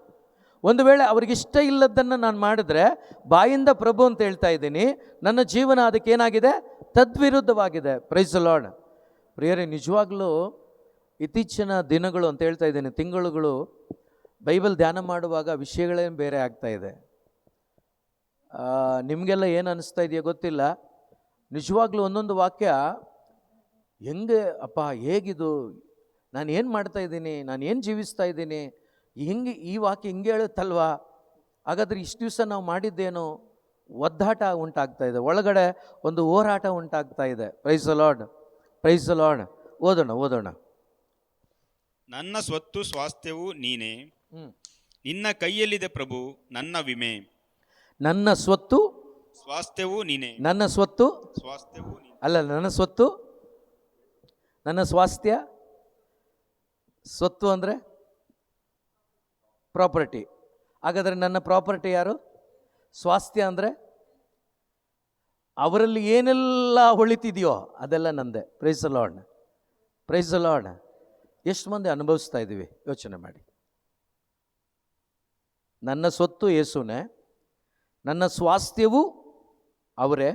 ಒಂದು ವೇಳೆ ಅವ್ರಿಗಿಷ್ಟ ಇಲ್ಲದನ್ನು ನಾನು ಮಾಡಿದ್ರೆ, ಬಾಯಿಂದ ಪ್ರಭು ಅಂತ ಹೇಳ್ತಾ ಇದ್ದೀನಿ, ನನ್ನ ಜೀವನ ಅದಕ್ಕೇನಾಗಿದೆ? ತದ್ವಿರುದ್ಧವಾಗಿದೆ. Praise the Lord. ಪ್ರಿಯರೇ, ನಿಜವಾಗ್ಲೂ ಇತ್ತೀಚಿನ ದಿನಗಳು ಅಂತ ಹೇಳ್ತಾ ಇದ್ದೀನಿ, ತಿಂಗಳುಗಳು ಬೈಬಲ್ ಧ್ಯಾನ ಮಾಡುವಾಗ ವಿಷಯಗಳೇನು ಬೇರೆ ಆಗ್ತಾ ಇದೆ. ನಿಮಗೆಲ್ಲ ಏನು ಅನ್ನಿಸ್ತಾ ಇದೆಯೋ ಗೊತ್ತಿಲ್ಲ. ನಿಜವಾಗ್ಲೂ ಒಂದೊಂದು ವಾಕ್ಯ ಹೆಂಗೆ ಅಪ್ಪ, ಹೇಗಿದು, ನಾನು ಏನು ಮಾಡ್ತಾ ಇದ್ದೀನಿ, ನಾನು ಏನು ಜೀವಿಸ್ತಾ ಇದ್ದೀನಿ, ಹಿಂಗೆ ಈ ವಾಕ್ಯ ಹಿಂಗೆ ಹೇಳುತ್ತಲ್ವಾ, ಹಾಗಾದ್ರೆ ಇಷ್ಟು ದಿವಸ ನಾವು ಮಾಡಿದ್ದೇನು? ಒದ್ದಾಟ ಉಂಟಾಗ್ತಾ ಇದೆ, ಒಳಗಡೆ ಒಂದು ಹೋರಾಟ ಉಂಟಾಗ್ತಾ ಇದೆ. Praise the Lord, praise the Lord. ಓದೋಣ. ನನ್ನ ಸ್ವತ್ತು ಸ್ವಾಸ್ಥ್ಯವು ನೀನೇ, ನಿನ್ನ ಕೈಯಲ್ಲಿದೆ ಪ್ರಭು ನನ್ನ ವಿಮೆ. ನನ್ನ ಸ್ವತ್ತು ಸ್ವಾಸ್ಥ್ಯವು ನೀನೇ. ನನ್ನ ಸ್ವತ್ತು ಸ್ವಾಸ್ಥ್ಯವು ನೀನೇ. ಅಲ್ಲ, ನನ್ನ ಸ್ವತ್ತು, ನನ್ನ ಸ್ವಾಸ್ಥ್ಯ. ಸ್ವತ್ತು ಅಂದರೆ ಪ್ರಾಪರ್ಟಿ. ಹಾಗಾದರೆ ನನ್ನ ಪ್ರಾಪರ್ಟಿ ಯಾರು? ಸ್ವಾಸ್ಥ್ಯ ಅಂದರೆ ಅವರಲ್ಲಿ ಏನೆಲ್ಲ ಹೊಳಿತಿದೆಯೋ ಅದೆಲ್ಲ ನಂದೆ. Praise the Lord, praise the Lord. ಎಷ್ಟು ಮಂದಿ ಅನುಭವಿಸ್ತಾ ಇದ್ದೀವಿ ಯೋಚನೆ ಮಾಡಿ. ನನ್ನ ಸ್ವತ್ತು ಯೇಸುನೇ, ನನ್ನ ಸ್ವಾಸ್ಥ್ಯವು ಅವರೇ,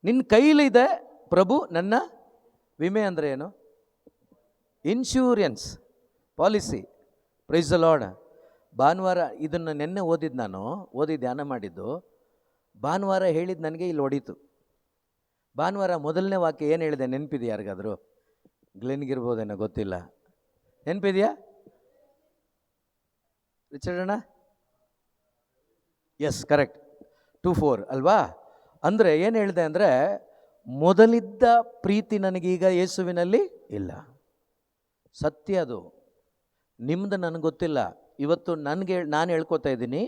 ನಿನ್ನ ಕೈಲಿದೆ ಪ್ರಭು ನನ್ನ ವಿಮೆ. ಅಂದರೆ ಏನು? Insurance policy. Praise the Lord. ಭಾನುವಾರ ಇದನ್ನು ನಿನ್ನೆ ಓದಿ ಧ್ಯಾನ ಮಾಡಿದ್ದು. ಭಾನುವಾರ ಹೇಳಿದ್ದು ನನಗೆ ಇಲ್ಲಿ ಹೊಡೀತು. ಭಾನುವಾರ ಮೊದಲನೇ ವಾಕ್ಯ ಏನು ಹೇಳಿದೆ ನೆನಪಿದೆಯಾ ಯಾರಿಗಾದರೂ? ಗ್ಲೆನ್ಗಿರ್ಬೋದೇನೋ ಗೊತ್ತಿಲ್ಲ. ನೆನಪಿದೆಯಾ ರಿಚರ್ಡಣ್ಣ? ಎಸ್, ಕರೆಕ್ಟ್, 2:4 ಅಲ್ವಾ? ಅಂದರೆ ಏನು ಹೇಳಿದೆ ಅಂದರೆ, ಮೊದಲಿದ್ದ ಪ್ರೀತಿ ನನಗೀಗ ಯೇಸುವಿನಲ್ಲಿ ಇಲ್ಲ. ಸತ್ಯ ಅದು. ನಿಮ್ಮದು ನನಗೆ ಗೊತ್ತಿಲ್ಲ. ಇವತ್ತು ನಾನು ಹೇಳ್ಕೊತಾ ಇದ್ದೀನಿ.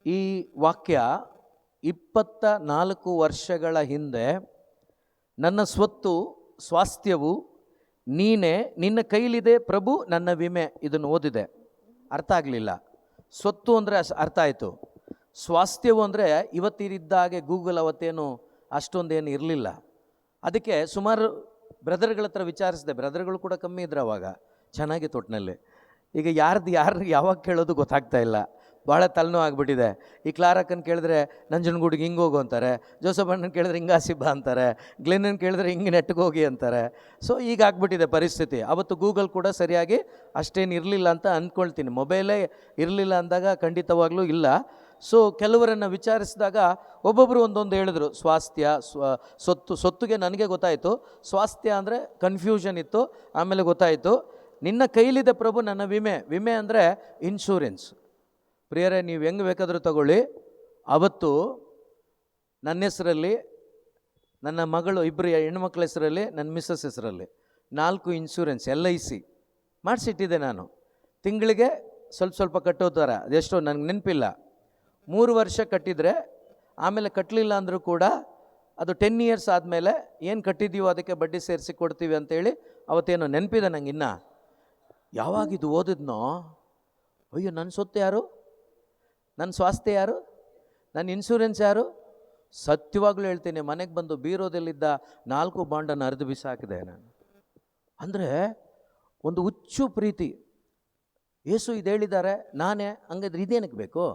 ಈ ವಾಕ್ಯ 24 ವರ್ಷಗಳ ಹಿಂದೆ ನನ್ನ ಸ್ವತ್ತು ಸ್ವಾಸ್ಥ್ಯವು ನೀನೇ, ನಿನ್ನ ಕೈಲಿದೆ ಪ್ರಭು ನನ್ನ ವಿಮೆ, ಇದನ್ನು ಓದಿದೆ. ಅರ್ಥ ಆಗಲಿಲ್ಲ. ಸ್ವತ್ತು ಅಂದರೆ ಅರ್ಥ ಆಯಿತು. ಸ್ವಾಸ್ಥ್ಯವು ಅಂದರೆ ಇವತ್ತಿದ್ದ ಹಾಗೆ ಗೂಗಲ್ ಅವತ್ತೇನು ಅಷ್ಟೊಂದೇನು ಇರಲಿಲ್ಲ. ಅದಕ್ಕೆ ಸುಮಾರು ಬ್ರದರ್ಗಳ ಹತ್ರ ವಿಚಾರಿಸಿದೆ. ಬ್ರದರ್ಗಳು ಕೂಡ ಕಮ್ಮಿ ಇದ್ರು ಅವಾಗ, ಚೆನ್ನಾಗಿತ್ತು ಒಟ್ಟಿನಲ್ಲಿ. ಈಗ ಯಾರು ಯಾವಾಗ ಕೇಳೋದು ಗೊತ್ತಾಗ್ತಾ ಇಲ್ಲ. ಭಾಳ ತಲೆನೋವು ಆಗಿಬಿಟ್ಟಿದೆ. ಈ ಕ್ಲಾರಕ್ಕನ್ನು ಕೇಳಿದ್ರೆ ನಂಜನಗೂಡಿಗೆ ಹಿಂಗೆ ಹೋಗು ಅಂತಾರೆ, ಜೋಸಫ್ ಅಣ್ಣನ ಕೇಳಿದ್ರೆ ಹಿಂಗಾಸಿಬ್ಬ ಅಂತಾರೆ, ಗ್ಲೆನ್ನನ್ನು ಕೇಳಿದ್ರೆ ಹಿಂಗೆ ನೆಟ್ಟಿಗೆ ಹೋಗಿ ಅಂತಾರೆ. ಸೊ ಈಗ ಆಗ್ಬಿಟ್ಟಿದೆ ಪರಿಸ್ಥಿತಿ. ಅವತ್ತು ಗೂಗಲ್ ಕೂಡ ಸರಿಯಾಗಿ ಅಷ್ಟೇನು ಇರಲಿಲ್ಲ ಅಂತ ಅಂದ್ಕೊಳ್ತೀನಿ. ಮೊಬೈಲೇ ಇರಲಿಲ್ಲ ಅಂದಾಗ ಖಂಡಿತವಾಗ್ಲೂ ಇಲ್ಲ. ಸೊ ಕೆಲವರನ್ನು ವಿಚಾರಿಸಿದಾಗ ಒಬ್ಬೊಬ್ಬರು ಒಂದೊಂದು ಹೇಳಿದ್ರು. ಸ್ವಾಸ್ಥ್ಯ, ಸ್ವತ್ತಿಗೆ ನನಗೆ ಗೊತ್ತಾಯಿತು. ಸ್ವಾಸ್ಥ್ಯ ಅಂದರೆ ಕನ್ಫ್ಯೂಷನ್ ಇತ್ತು. ಆಮೇಲೆ ಗೊತ್ತಾಯಿತು ನಿನ್ನ ಕೈಲಿದೆ ಪ್ರಭು ನನ್ನ ವಿಮೆ. ವಿಮೆ ಅಂದರೆ ಇನ್ಶೂರೆನ್ಸ್. ಪ್ರಿಯರೇ, ನೀವು ಹೆಂಗೆ ಬೇಕಾದರೂ ತಗೊಳ್ಳಿ. ಅವತ್ತು ನನ್ನ ಹೆಸರಲ್ಲಿ, ನನ್ನ ಮಗಳು, ಇಬ್ಬರು ಹೆಣ್ಮಕ್ಳ ಹೆಸರಲ್ಲಿ, ನನ್ನ ಮಿಸ್ಸಸ್ ಹೆಸರಲ್ಲಿ 4 ಇನ್ಶೂರೆನ್ಸ್ LIC ಮಾಡಿಸಿಟ್ಟಿದ್ದೆ ನಾನು. ತಿಂಗಳಿಗೆ ಸ್ವಲ್ಪ ಕಟ್ಟೋ ಥರ. ಅದೆಷ್ಟೋ ನನಗೆ ನೆನಪಿಲ್ಲ. 3 ವರ್ಷ ಕಟ್ಟಿದರೆ, ಆಮೇಲೆ ಕಟ್ಟಲಿಲ್ಲ ಅಂದರೂ ಕೂಡ ಅದು 10 ಇಯರ್ಸ್ ಆದಮೇಲೆ ಏನು ಕಟ್ಟಿದ್ದೀವೋ ಅದಕ್ಕೆ ಬಡ್ಡಿ ಸೇರಿಸಿ ಕೊಡ್ತೀವಿ ಅಂತೇಳಿ ಅವತ್ತೇನೋ ನೆನಪಿದೆ ನಂಗೆ. ಇನ್ನು ಯಾವಾಗಿದು ಓದಿದ್ನೋ, ಅಯ್ಯೋ ನನ್ನ ಸ್ವತ್ತು ಯಾರು, ನನ್ನ ಸ್ವಾಸ್ಥ್ಯ ಯಾರು, ನನ್ನ ಇನ್ಶೂರೆನ್ಸ್ ಯಾರು? ಸತ್ಯವಾಗ್ಲೂ ಹೇಳ್ತೀನಿ, ಮನೆಗೆ ಬಂದು ಬೀರೋದಲ್ಲಿದ್ದ 4 ಬಾಂಡನ್ನು ಅರ್ದು ಬಿಸಾಕಿದೆ ನಾನು. ಅಂದರೆ ಒಂದು ಹುಚ್ಚು ಪ್ರೀತಿ. ಯೇಸು ಇದು ಹೇಳಿದ್ದಾರೆ, ನಾನೇ ಹಂಗಾದ್ರೆ ಇದೇನಕ್ಕೆ ಬೇಕು,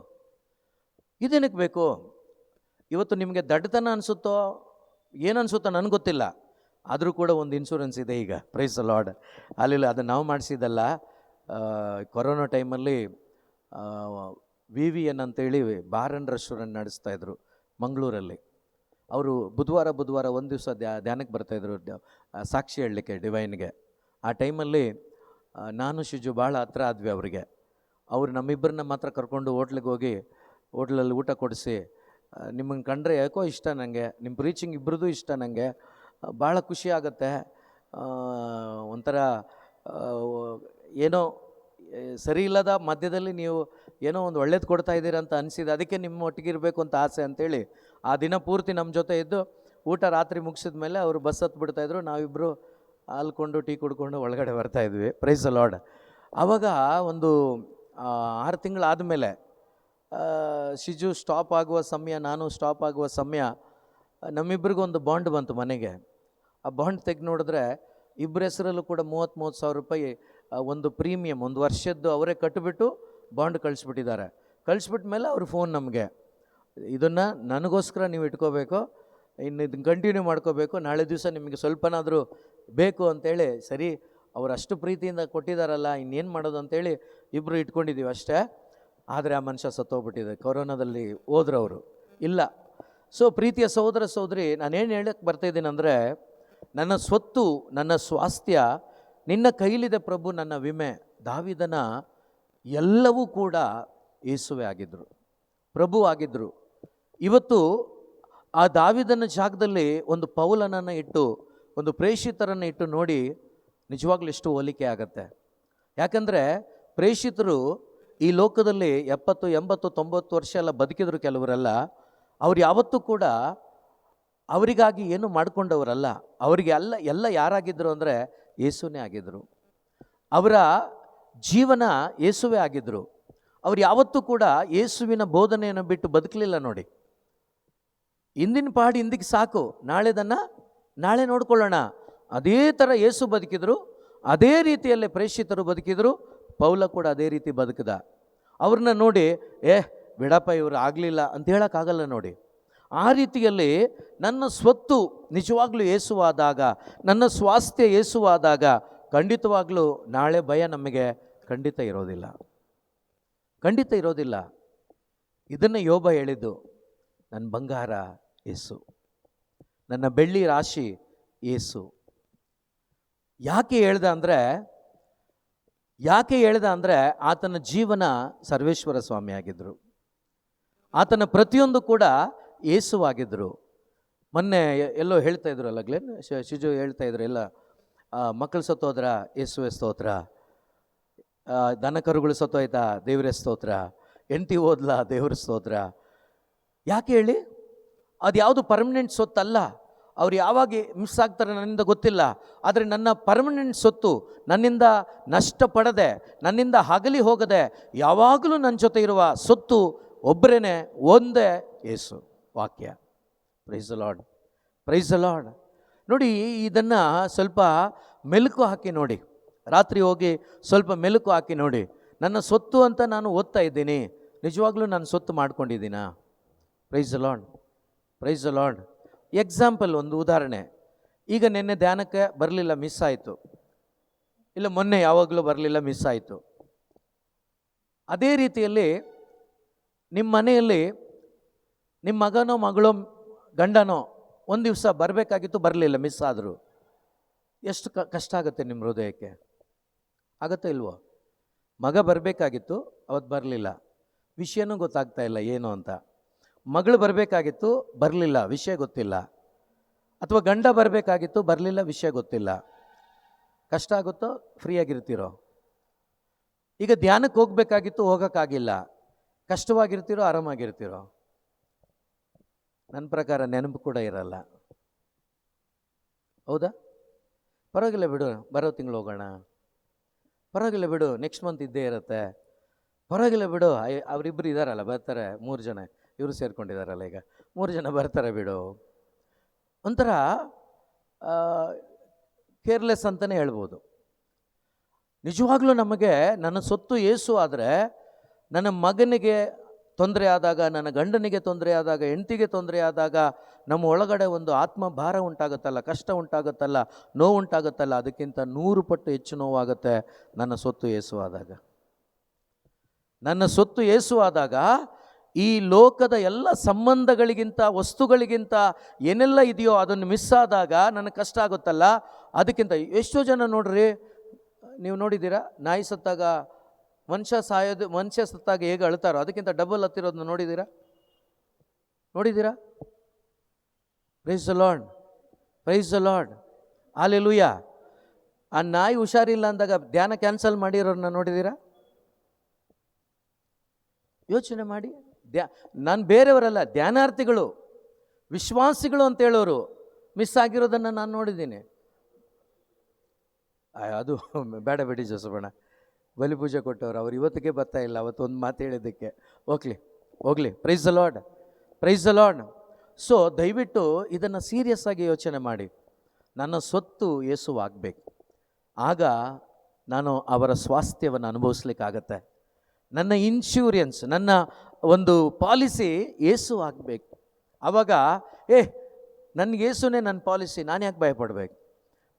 ಇದೇನಕ್ಕೆ ಬೇಕು? ಇವತ್ತು ನಿಮಗೆ ದಡ್ಡತನ ಅನಿಸುತ್ತೋ ಏನನ್ಸುತ್ತೋ ನನಗೆ ಗೊತ್ತಿಲ್ಲ. ಆದರೂ ಕೂಡ ಒಂದು ಇನ್ಶೂರೆನ್ಸ್ ಇದೆ ಈಗ. Praise the Lord. ಅಲ್ಲಿಲ್ಲ, ಅದು ನಾವು ಮಾಡಿಸಿದ್ದಲ್ಲ. ಕೊರೋನಾ ಟೈಮಲ್ಲಿ VVN ಅಂತೇಳಿ ಬಾರ್ ಆ್ಯಂಡ್ ರೆಸ್ಟೋರೆಂಟ್ ನಡೆಸ್ತಾಯಿದ್ರು ಮಂಗಳೂರಲ್ಲಿ. ಅವರು ಬುಧವಾರ ಒಂದು ದಿವಸ ಧ್ಯಾನಕ್ಕೆ ಬರ್ತಾಯಿದ್ರು, ಸಾಕ್ಷಿ ಹೇಳಲಿಕ್ಕೆ ಡಿವೈನ್ಗೆ. ಆ ಟೈಮಲ್ಲಿ ನಾನು ಶಿಜು ಭಾಳ ಹತ್ರ ಆದ್ವಿ ಅವರಿಗೆ. ಅವರು ನಮ್ಮಿಬ್ಬರನ್ನ ಮಾತ್ರ ಕರ್ಕೊಂಡು ಹೋಟ್ಲಿಗೆ ಹೋಗಿ ಹೋಟ್ಲಲ್ಲಿ ಊಟ ಕೊಡಿಸಿ, ನಿಮ್ಮನ್ನು ಕಂಡ್ರೆ ಯಾಕೋ ಇಷ್ಟ ನನಗೆ, ನಿಮ್ಮ ಪ್ರೀಚಿಂಗ್ ಇಬ್ಬರದು ಇಷ್ಟ ನನಗೆ, ಭಾಳ ಖುಷಿ ಆಗುತ್ತೆ, ಒಂಥರ ಏನೋ ಸರಿ ಇಲ್ಲದ ಮಧ್ಯದಲ್ಲಿ ನೀವು ಏನೋ ಒಂದು ಒಳ್ಳೇದು ಕೊಡ್ತಾ ಇದ್ದೀರ ಅಂತ ಅನಿಸಿದೆ. ಅದಕ್ಕೆ ನಿಮ್ಮ ಒಟ್ಟಿಗೆ ಇರಬೇಕು ಅಂತ ಆಸೆ ಅಂತೇಳಿ ಆ ದಿನ ಪೂರ್ತಿ ನಮ್ಮ ಜೊತೆ ಇದ್ದು, ಊಟ ರಾತ್ರಿ ಮುಗಿಸಿದ ಮೇಲೆ ಅವರು ಬಸ್ ಹತ್ಬಿಡ್ತಾಯಿದ್ರು, ನಾವಿಬ್ಬರು ಹಾಲ್ಕೊಂಡು ಟೀ ಕುಡ್ಕೊಂಡು ಒಳಗಡೆ ಬರ್ತಾಯಿದ್ವಿ. Price the lord. ಆವಾಗ ಒಂದು 6 ತಿಂಗಳಾದಮೇಲೆ ಶಿಜು ಸ್ಟಾಪ್ ಆಗುವ ಸಮಯ, ನಾನು ಸ್ಟಾಪ್ ಆಗುವ ಸಮಯ, ನಮ್ಮಿಬ್ಬರಿಗೂ ಒಂದು ಬಾಂಡ್ ಬಂತು ಮನೆಗೆ. ಆ ಬಾಂಡ್ ತೆಗೆದು ನೋಡಿದ್ರೆ ಇಬ್ಬರ ಹೆಸರಲ್ಲೂ ಕೂಡ 30,000 ಸಾವಿರ ರೂಪಾಯಿ ಒಂದು ಪ್ರೀಮಿಯಮ್, ಒಂದು ವರ್ಷದ್ದು ಅವರೇ ಕಟ್ಟಿಬಿಟ್ಟು ಬಾಂಡ್ ಕಳಿಸ್ಬಿಟ್ಟಿದ್ದಾರೆ. ಕಳಿಸ್ಬಿಟ್ಟ ಮೇಲೆ ಅವ್ರ ಫೋನ್ ನಮಗೆ, ಇದನ್ನು ನನಗೋಸ್ಕರ ನೀವು ಇಟ್ಕೋಬೇಕು, ಇನ್ನು ಇದನ್ನು ಕಂಟಿನ್ಯೂ ಮಾಡ್ಕೋಬೇಕು, ನಾಳೆ ದಿವಸ ನಿಮಗೆ ಸ್ವಲ್ಪನಾದರೂ ಬೇಕು ಅಂತೇಳಿ. ಸರಿ, ಅವ್ರು ಅಷ್ಟು ಪ್ರೀತಿಯಿಂದ ಕೊಟ್ಟಿದ್ದಾರಲ್ಲ, ಇನ್ನೇನು ಮಾಡೋದು ಅಂತೇಳಿ ಇಬ್ಬರು ಇಟ್ಕೊಂಡಿದ್ದೀವಿ ಅಷ್ಟೇ. ಆದರೆ ಆ ಮನುಷ್ಯ ಸತ್ತೋಗ್ಬಿಟ್ಟಿದೆ, ಕೊರೋನಾದಲ್ಲಿ ಹೋದ್ರು ಅವರು, ಇಲ್ಲ. ಸೊ ಪ್ರೀತಿಯ ಸಹೋದರ ಸಹೋದರಿ, ನಾನೇನು ಹೇಳಕ್ಕೆ ಬರ್ತಾಯಿದ್ದೀನಿ ಅಂದರೆ, ನನ್ನ ಸ್ವತ್ತು, ನನ್ನ ಸ್ವಾಸ್ಥ್ಯ ನಿನ್ನ ಕೈಲಿದೆ ಪ್ರಭು, ನನ್ನ ವಿಮೆ. ದಾವೀದನ ಎಲ್ಲವೂ ಕೂಡ ಯೇಸುವೆ ಆಗಿದ್ದರು, ಪ್ರಭು ಆಗಿದ್ದರು. ಇವತ್ತು ಆ ದಾವೀದನ ಜಾಗದಲ್ಲಿ ಒಂದು ಪೌಲನನ್ನು ಇಟ್ಟು, ಒಂದು ಪ್ರೇಷಿತರನ್ನು ಇಟ್ಟು ನೋಡಿ, ನಿಜವಾಗ್ಲೂ ಎಷ್ಟು ಹೋಲಿಕೆ ಆಗತ್ತೆ. ಯಾಕಂದರೆ ಪ್ರೇಷಿತರು ಈ ಲೋಕದಲ್ಲಿ 70, 80, 90 ವರ್ಷ ಎಲ್ಲ ಬದುಕಿದ್ರು. ಕೆಲವರೆಲ್ಲ ಅವ್ರು ಯಾವತ್ತೂ ಕೂಡ ಅವರಿಗಾಗಿ ಏನು ಮಾಡಿಕೊಂಡವರಲ್ಲ. ಅವರಿಗೆ ಎಲ್ಲ ಯಾರಾಗಿದ್ದರು ಅಂದರೆ ಯೇಸುನೇ ಆಗಿದ್ದರು. ಅವರ ಜೀವನ ಯೇಸುವೇ ಆಗಿದ್ದರು. ಅವ್ರು ಯಾವತ್ತೂ ಕೂಡ ಯೇಸುವಿನ ಬೋಧನೆಯನ್ನು ಬಿಟ್ಟು ಬದುಕಲಿಲ್ಲ. ನೋಡಿ, ಇಂದಿನ ಪಾಡು ಇಂದಿಗೆ ಸಾಕು, ನಾಳೆ ನೋಡ್ಕೊಳ್ಳೋಣ. ಅದೇ ಥರ ಯೇಸು ಬದುಕಿದ್ರು, ಅದೇ ರೀತಿಯಲ್ಲೇ ಪ್ರೇಷಿತರು ಬದುಕಿದ್ರು. ಪೌಲ ಕೂಡ ಅದೇ ರೀತಿ ಬದುಕಿದ. ಅವ್ರನ್ನ ನೋಡಿ ಬಿಡಪ್ಪ ಇವರು ಆಗಲಿಲ್ಲ ಅಂತ ಹೇಳೋಕ್ಕಾಗಲ್ಲ. ನೋಡಿ, ಆ ರೀತಿಯಲ್ಲಿ ನನ್ನ ಸ್ವತ್ತು ನಿಜವಾಗ್ಲೂ ಯೇಸುವಾದಾಗ, ನನ್ನ ಸ್ವಾಸ್ಥ್ಯ ಯೇಸುವಾದಾಗ, ಖಂಡಿತವಾಗ್ಲೂ ನಾಳೆ ಭಯ ನಮಗೆ ಖಂಡಿತ ಇರೋದಿಲ್ಲ, ಖಂಡಿತ ಇರೋದಿಲ್ಲ. ಇದನ್ನು ಯೋಬ ಹೇಳಿದ್ದು, ನನ್ನ ಬಂಗಾರ ಯೇಸು, ನನ್ನ ಬೆಳ್ಳಿ ರಾಶಿ ಯೇಸು. ಯಾಕೆ ಹೇಳ್ದ ಅಂದರೆ ಆತನ ಜೀವನ ಸರ್ವೇಶ್ವರ ಸ್ವಾಮಿ ಆಗಿದ್ದರು. ಆತನ ಪ್ರತಿಯೊಂದು ಕೂಡ ಯೇಸುವಾಗಿದ್ದರು. ಮೊನ್ನೆ ಎಲ್ಲೋ ಹೇಳ್ತಾ ಇದ್ರು ಅಲ್ಲ, ಗ್ಲೇನ್ ಶಿಜು ಹೇಳ್ತಾ ಇದ್ರು, ಎಲ್ಲ ಮಕ್ಕಳು ಸತ್ತೋದ್ರ ಯೇಸುವೆ ಸ್ತೋತ್ರ, ದನ ಕರುಗಳು ಸತ್ತೋಯ್ತಾ ದೇವರೇ ಸ್ತೋತ್ರ, ಹೆಂಡತಿ ಓದ್ಲಾ ದೇವ್ರ ಸ್ತೋತ್ರ. ಯಾಕೆ ಹೇಳಿ? ಅದು ಯಾವುದು ಪರ್ಮನೆಂಟ್ ಸೊತ್ತಲ್ಲ. ಅವ್ರು ಯಾವಾಗ ಮಿಸ್ ಆಗ್ತಾರೆ ನನ್ನಿಂದ ಗೊತ್ತಿಲ್ಲ. ಆದರೆ ನನ್ನ ಪರ್ಮನೆಂಟ್ ಸೊತ್ತು, ನನ್ನಿಂದ ನಷ್ಟ ಪಡದೆ, ನನ್ನಿಂದ ಹಗಲಿ ಹೋಗದೆ, ಯಾವಾಗಲೂ ನನ್ನ ಜೊತೆ ಇರುವ ಸೊತ್ತು ಒಬ್ಬರೇ, ಒಂದೇ ಯೇಸು. ವಾಕ್ಯ. Price the lord, praise the lord. ನೋಡಿ, ಇದನ್ನು ಸ್ವಲ್ಪ ಮೆಲುಕು ಹಾಕಿ ನೋಡಿ, ರಾತ್ರಿ ಹೋಗಿ ಸ್ವಲ್ಪ ಮೆಲುಕು ಹಾಕಿ ನೋಡಿ. ನನ್ನ ಸೊತ್ತು ಅಂತ ನಾನು ಓದ್ತಾ ಇದ್ದೀನಿ, ನಿಜವಾಗ್ಲೂ ನಾನು ಸೊತ್ತು ಮಾಡ್ಕೊಂಡಿದ್ದೀನಾ? Praise the lord, praise the Lord. Example, ಒಂದು ಉದಾಹರಣೆ. ಈಗ ನಿನ್ನೆ ಧ್ಯಾನಕ್ಕೆ ಬರಲಿಲ್ಲ, ಮಿಸ್ ಆಯಿತು. ಇಲ್ಲ ಮೊನ್ನೆ ಯಾವಾಗಲೂ ಬರಲಿಲ್ಲ, ಮಿಸ್ ಆಯಿತು. ಅದೇ ರೀತಿಯಲ್ಲಿ ನಿಮ್ಮ ಮನೆಯಲ್ಲಿ ನಿಮ್ಮ ಮಗನೋ ಮಗಳೋ ಗಂಡನೋ ಒಂದು ದಿವಸ ಬರಬೇಕಾಗಿತ್ತು, ಬರಲಿಲ್ಲ, ಮಿಸ್ ಆದರು. ಎಷ್ಟು ಕಷ್ಟ ಆಗುತ್ತೆ ನಿಮ್ಮ ಹೃದಯಕ್ಕೆ? ಆಗುತ್ತೋ ಇಲ್ವೋ? ಮಗ ಬರಬೇಕಾಗಿತ್ತು, ಅವತ್ತು ಬರಲಿಲ್ಲ, ವಿಷಯನೂ ಗೊತ್ತಾಗ್ತಾ ಇಲ್ಲ ಏನು ಅಂತ. ಮಗಳು ಬರಬೇಕಾಗಿತ್ತು, ಬರಲಿಲ್ಲ, ವಿಷಯ ಗೊತ್ತಿಲ್ಲ. ಅಥವಾ ಗಂಡ ಬರಬೇಕಾಗಿತ್ತು, ಬರಲಿಲ್ಲ, ವಿಷಯ ಗೊತ್ತಿಲ್ಲ. ಕಷ್ಟ ಆಗುತ್ತೋ? ಫ್ರೀಯಾಗಿರ್ತೀರೋ? ಈಗ ಧ್ಯಾನಕ್ಕೆ ಹೋಗಬೇಕಾಗಿತ್ತು, ಹೋಗೋಕ್ಕಾಗಿಲ್ಲ, ಕಷ್ಟವಾಗಿರ್ತೀರೋ ಆರಾಮಾಗಿರ್ತೀರೋ? ನನ್ನ ಪ್ರಕಾರ ನೆನಪು ಕೂಡ ಇರಲ್ಲ. ಹೌದಾ? ಪರವಾಗಿಲ್ಲ ಬಿಡು, ಬರೋ ತಿಂಗಳು ಹೋಗೋಣ, ಪರವಾಗಿಲ್ಲ ಬಿಡು, ನೆಕ್ಸ್ಟ್ ಮಂತ್ ಇದ್ದೇ ಇರುತ್ತೆ, ಪರವಾಗಿಲ್ಲ ಬಿಡು, ಅವರಿಬ್ಬರು ಇದ್ದಾರಲ್ಲ ಬರ್ತಾರೆ, 3 ಜನ ಇವರು ಸೇರ್ಕೊಂಡಿದ್ದಾರಲ್ಲ, ಈಗ 3 ಜನ ಬರ್ತಾರೆ ಬಿಡು. ಒಂಥರ ಕೇರ್ಲೆಸ್ ಅಂತಲೇ ಹೇಳ್ಬೋದು. ನಿಜವಾಗ್ಲೂ ನಮಗೆ ನನ್ನ ಸೊತ್ತು ಯೇಸು ಆದರೆ, ನನ್ನ ಮಗನಿಗೆ ತೊಂದರೆ ಆದಾಗ, ನನ್ನ ಗಂಡನಿಗೆ ತೊಂದರೆ ಆದಾಗ, ಹೆಂಡತಿಗೆ ತೊಂದರೆ ಆದಾಗ, ನಮ್ಮ ಒಳಗಡೆ ಒಂದು ಆತ್ಮ ಭಾರ ಉಂಟಾಗುತ್ತಲ್ಲ, ಕಷ್ಟ ಉಂಟಾಗುತ್ತಲ್ಲ, ನೋವು ಉಂಟಾಗುತ್ತಲ್ಲ, ಅದಕ್ಕಿಂತ 100 ಪಟ್ಟು ಹೆಚ್ಚು ನೋವಾಗುತ್ತೆ ನನ್ನ ಸೊತ್ತು ಯೇಸು ಆದಾಗ. ನನ್ನ ಸೊತ್ತು ಯೇಸು ಆದಾಗ ಈ ಲೋಕದ ಎಲ್ಲ ಸಂಬಂಧಗಳಿಗಿಂತ, ವಸ್ತುಗಳಿಗಿಂತ ಏನೆಲ್ಲ ಇದೆಯೋ ಅದನ್ನು ಮಿಸ್ ಆದಾಗ ನನಗೆ ಕಷ್ಟ ಆಗುತ್ತಲ್ಲ, ಅದಕ್ಕಿಂತ ಎಷ್ಟೋ ಜನ ನೋಡ್ರಿ, ನೀವು ನೋಡಿದ್ದೀರಾ, ನಾಯಿ ಸತ್ತಾಗ ಮನುಷ್ಯ ಸತ್ತಾಗ ಹೇಗೆ ಅಳ್ತಾರೋ ಅದಕ್ಕಿಂತ ಡಬಲ್ ಹತ್ತಿರೋದನ್ನ ನೋಡಿದ್ದೀರಾ? Price the lord, praise the Lord, hallelujah. ಆ ನಾಯಿ ಹುಷಾರಿಲ್ಲ ಅಂದಾಗ ಧ್ಯಾನ ಕ್ಯಾನ್ಸಲ್ ಮಾಡಿರೋರನ್ನ ನೋಡಿದ್ದೀರಾ? ಯೋಚನೆ ಮಾಡಿ. ನಾನು ಬೇರೆಯವರಲ್ಲ, ಧ್ಯಾನಾರ್ಥಿಗಳು, ವಿಶ್ವಾಸಿಗಳು ಅಂತ ಹೇಳೋರು ಮಿಸ್ ಆಗಿರೋದನ್ನು ನಾನು ನೋಡಿದ್ದೀನಿ. ಅದು ಬೇಡ ಬಿಡಿ ಜೋಸಬೇಡ, ಬಲಿಪೂಜೆ ಕೊಟ್ಟವ್ರು, ಅವ್ರು ಇವತ್ತಿಗೆ ಬರ್ತಾ ಇಲ್ಲ, ಅವತ್ತು ಒಂದು ಮಾತು ಹೇಳಿದ್ದಕ್ಕೆ. ಹೋಗ್ಲಿ price the lord, praise the Lord. So ದಯವಿಟ್ಟು ಇದನ್ನು ಸೀರಿಯಸ್ ಆಗಿ ಯೋಚನೆ ಮಾಡಿ. ನನ್ನ ಸ್ವತ್ತು ಯೇಸುವಾಗಬೇಕು, ಆಗ ನಾನು ಅವರ ಸ್ವಾಸ್ಥ್ಯವನ್ನು ಅನುಭವಿಸ್ಲಿಕ್ಕಾಗತ್ತೆ. ನನ್ನ ಇನ್ಶೂರೆನ್ಸ್, ನನ್ನ ಒಂದು ಪಾಲಿಸಿ ಯೇಸು ಆಗಬೇಕು. ಆವಾಗ ನನಗೆ ಯೇಸುನೇ ನನ್ನ ಪಾಲಿಸಿ, ನಾನು ಯಾಕೆ ಭಯಪಡಬೇಕು,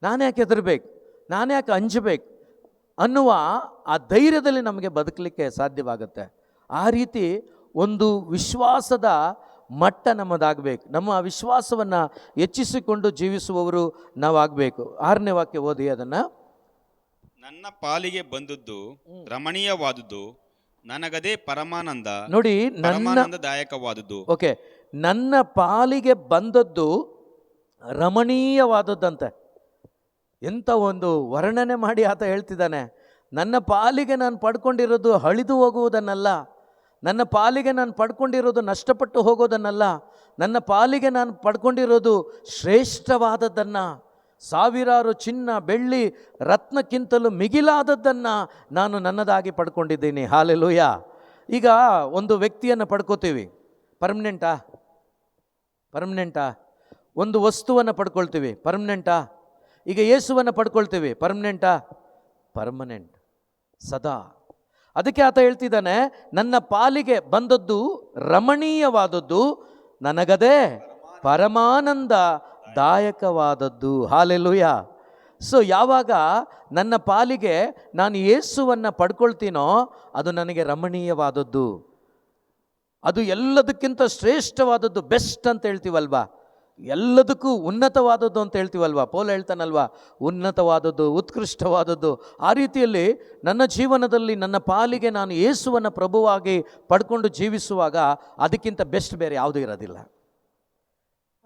ನಾನು ಯಾಕೆ ಹೆದರ್ಬೇಕು, ನಾನು ಯಾಕೆ ಅಂಜಬೇಕು ಅನ್ನುವ ಆ ಧೈರ್ಯದಲ್ಲಿ ನಮಗೆ ಬದುಕಲಿಕ್ಕೆ ಸಾಧ್ಯವಾಗುತ್ತೆ. ಆ ರೀತಿ ಒಂದು ವಿಶ್ವಾಸದ ಮಟ್ಟ ನಮ್ಮದಾಗಬೇಕು. ನಮ್ಮ ವಿಶ್ವಾಸವನ್ನು ಹೆಚ್ಚಿಸಿಕೊಂಡು ಜೀವಿಸುವವರು ನಾವಾಗಬೇಕು. 6ನೇ ವಾಕ್ಯ ಓದಿ ಅದನ್ನು. ನನ್ನ ಪಾಲಿಗೆ ಬಂದದ್ದು ರಮಣೀಯವಾದುದು, ನನಗದೇ ಪರಮಾನಂದ. ನೋಡಿ, ಪರಮಾನಂದದಾಯಕವಾದುದು. ಓಕೆ, ನನ್ನ ಪಾಲಿಗೆ ಬಂದದ್ದು ರಮಣೀಯವಾದದ್ದಂತೆ. ಎಂಥ ಒಂದು ವರ್ಣನೆ ಮಾಡಿ ಆತ ಹೇಳ್ತಿದ್ದಾನೆ. ನನ್ನ ಪಾಲಿಗೆ ನಾನು ಪಡ್ಕೊಂಡಿರೋದು ಅಳಿದು ಹೋಗುವುದನ್ನಲ್ಲ, ನನ್ನ ಪಾಲಿಗೆ ನಾನು ಪಡ್ಕೊಂಡಿರೋದು ನಷ್ಟಪಟ್ಟು ಹೋಗೋದನ್ನಲ್ಲ, ನನ್ನ ಪಾಲಿಗೆ ನಾನು ಪಡ್ಕೊಂಡಿರೋದು ಶ್ರೇಷ್ಠವಾದದ್ದನ್ನು, ಸಾವಿರಾರು ಚಿನ್ನ ಬೆಳ್ಳಿ ರತ್ನಕ್ಕಿಂತಲೂ ಮಿಗಿಲಾದದ್ದನ್ನು ನಾನು ನನ್ನದಾಗಿ ಪಡ್ಕೊಂಡಿದ್ದೀನಿ. ಹಾಲೆಲೂಯಾ. ಈಗ ಒಂದು ವ್ಯಕ್ತಿಯನ್ನು ಪಡ್ಕೋತೀವಿ, ಪರ್ಮನೆಂಟಾ? ಒಂದು ವಸ್ತುವನ್ನು ಪಡ್ಕೊಳ್ತೀವಿ, ಪರ್ಮನೆಂಟಾ? ಈಗ ಯೇಸುವನ್ನು ಪಡ್ಕೊಳ್ತೀವಿ, ಪರ್ಮನೆಂಟ್, ಸದಾ. ಅದಕ್ಕೆ ಆತ ಹೇಳ್ತಿದ್ದಾನೆ, ನನ್ನ ಪಾಲಿಗೆ ಬಂದದ್ದು ರಮಣೀಯವಾದದ್ದು, ನನಗದೇ ಪರಮಾನಂದದಾಯಕವಾದದ್ದು. ಹಾಲೆಲೂಯಾ. ಸೊ ಯಾವಾಗ ನನ್ನ ಪಾಲಿಗೆ ನಾನು ಯೇಸುವನ್ನು ಪಡ್ಕೊಳ್ತೀನೋ ಅದು ನನಗೆ ರಮಣೀಯವಾದದ್ದು, ಅದು ಎಲ್ಲದಕ್ಕಿಂತ ಶ್ರೇಷ್ಠವಾದದ್ದು, ಬೆಸ್ಟ್ ಅಂತ ಹೇಳ್ತೀವಲ್ವಾ, ಎಲ್ಲದಕ್ಕೂ ಉನ್ನತವಾದದ್ದು ಅಂತ ಹೇಳ್ತೀವಲ್ವಾ. ಪೌಲ ಹೇಳ್ತಾನಲ್ವಾ, ಉನ್ನತವಾದದ್ದು, ಉತ್ಕೃಷ್ಟವಾದದ್ದು. ಆ ರೀತಿಯಲ್ಲಿ ನನ್ನ ಜೀವನದಲ್ಲಿ ನನ್ನ ಪಾಲಿಗೆ ನಾನು ಯೇಸುವನ್ನು ಪ್ರಭುವಾಗಿ ಪಡ್ಕೊಂಡು ಜೀವಿಸುವಾಗ ಅದಕ್ಕಿಂತ ಬೆಸ್ಟ್ ಬೇರೆ ಯಾವುದೂ ಇರೋದಿಲ್ಲ,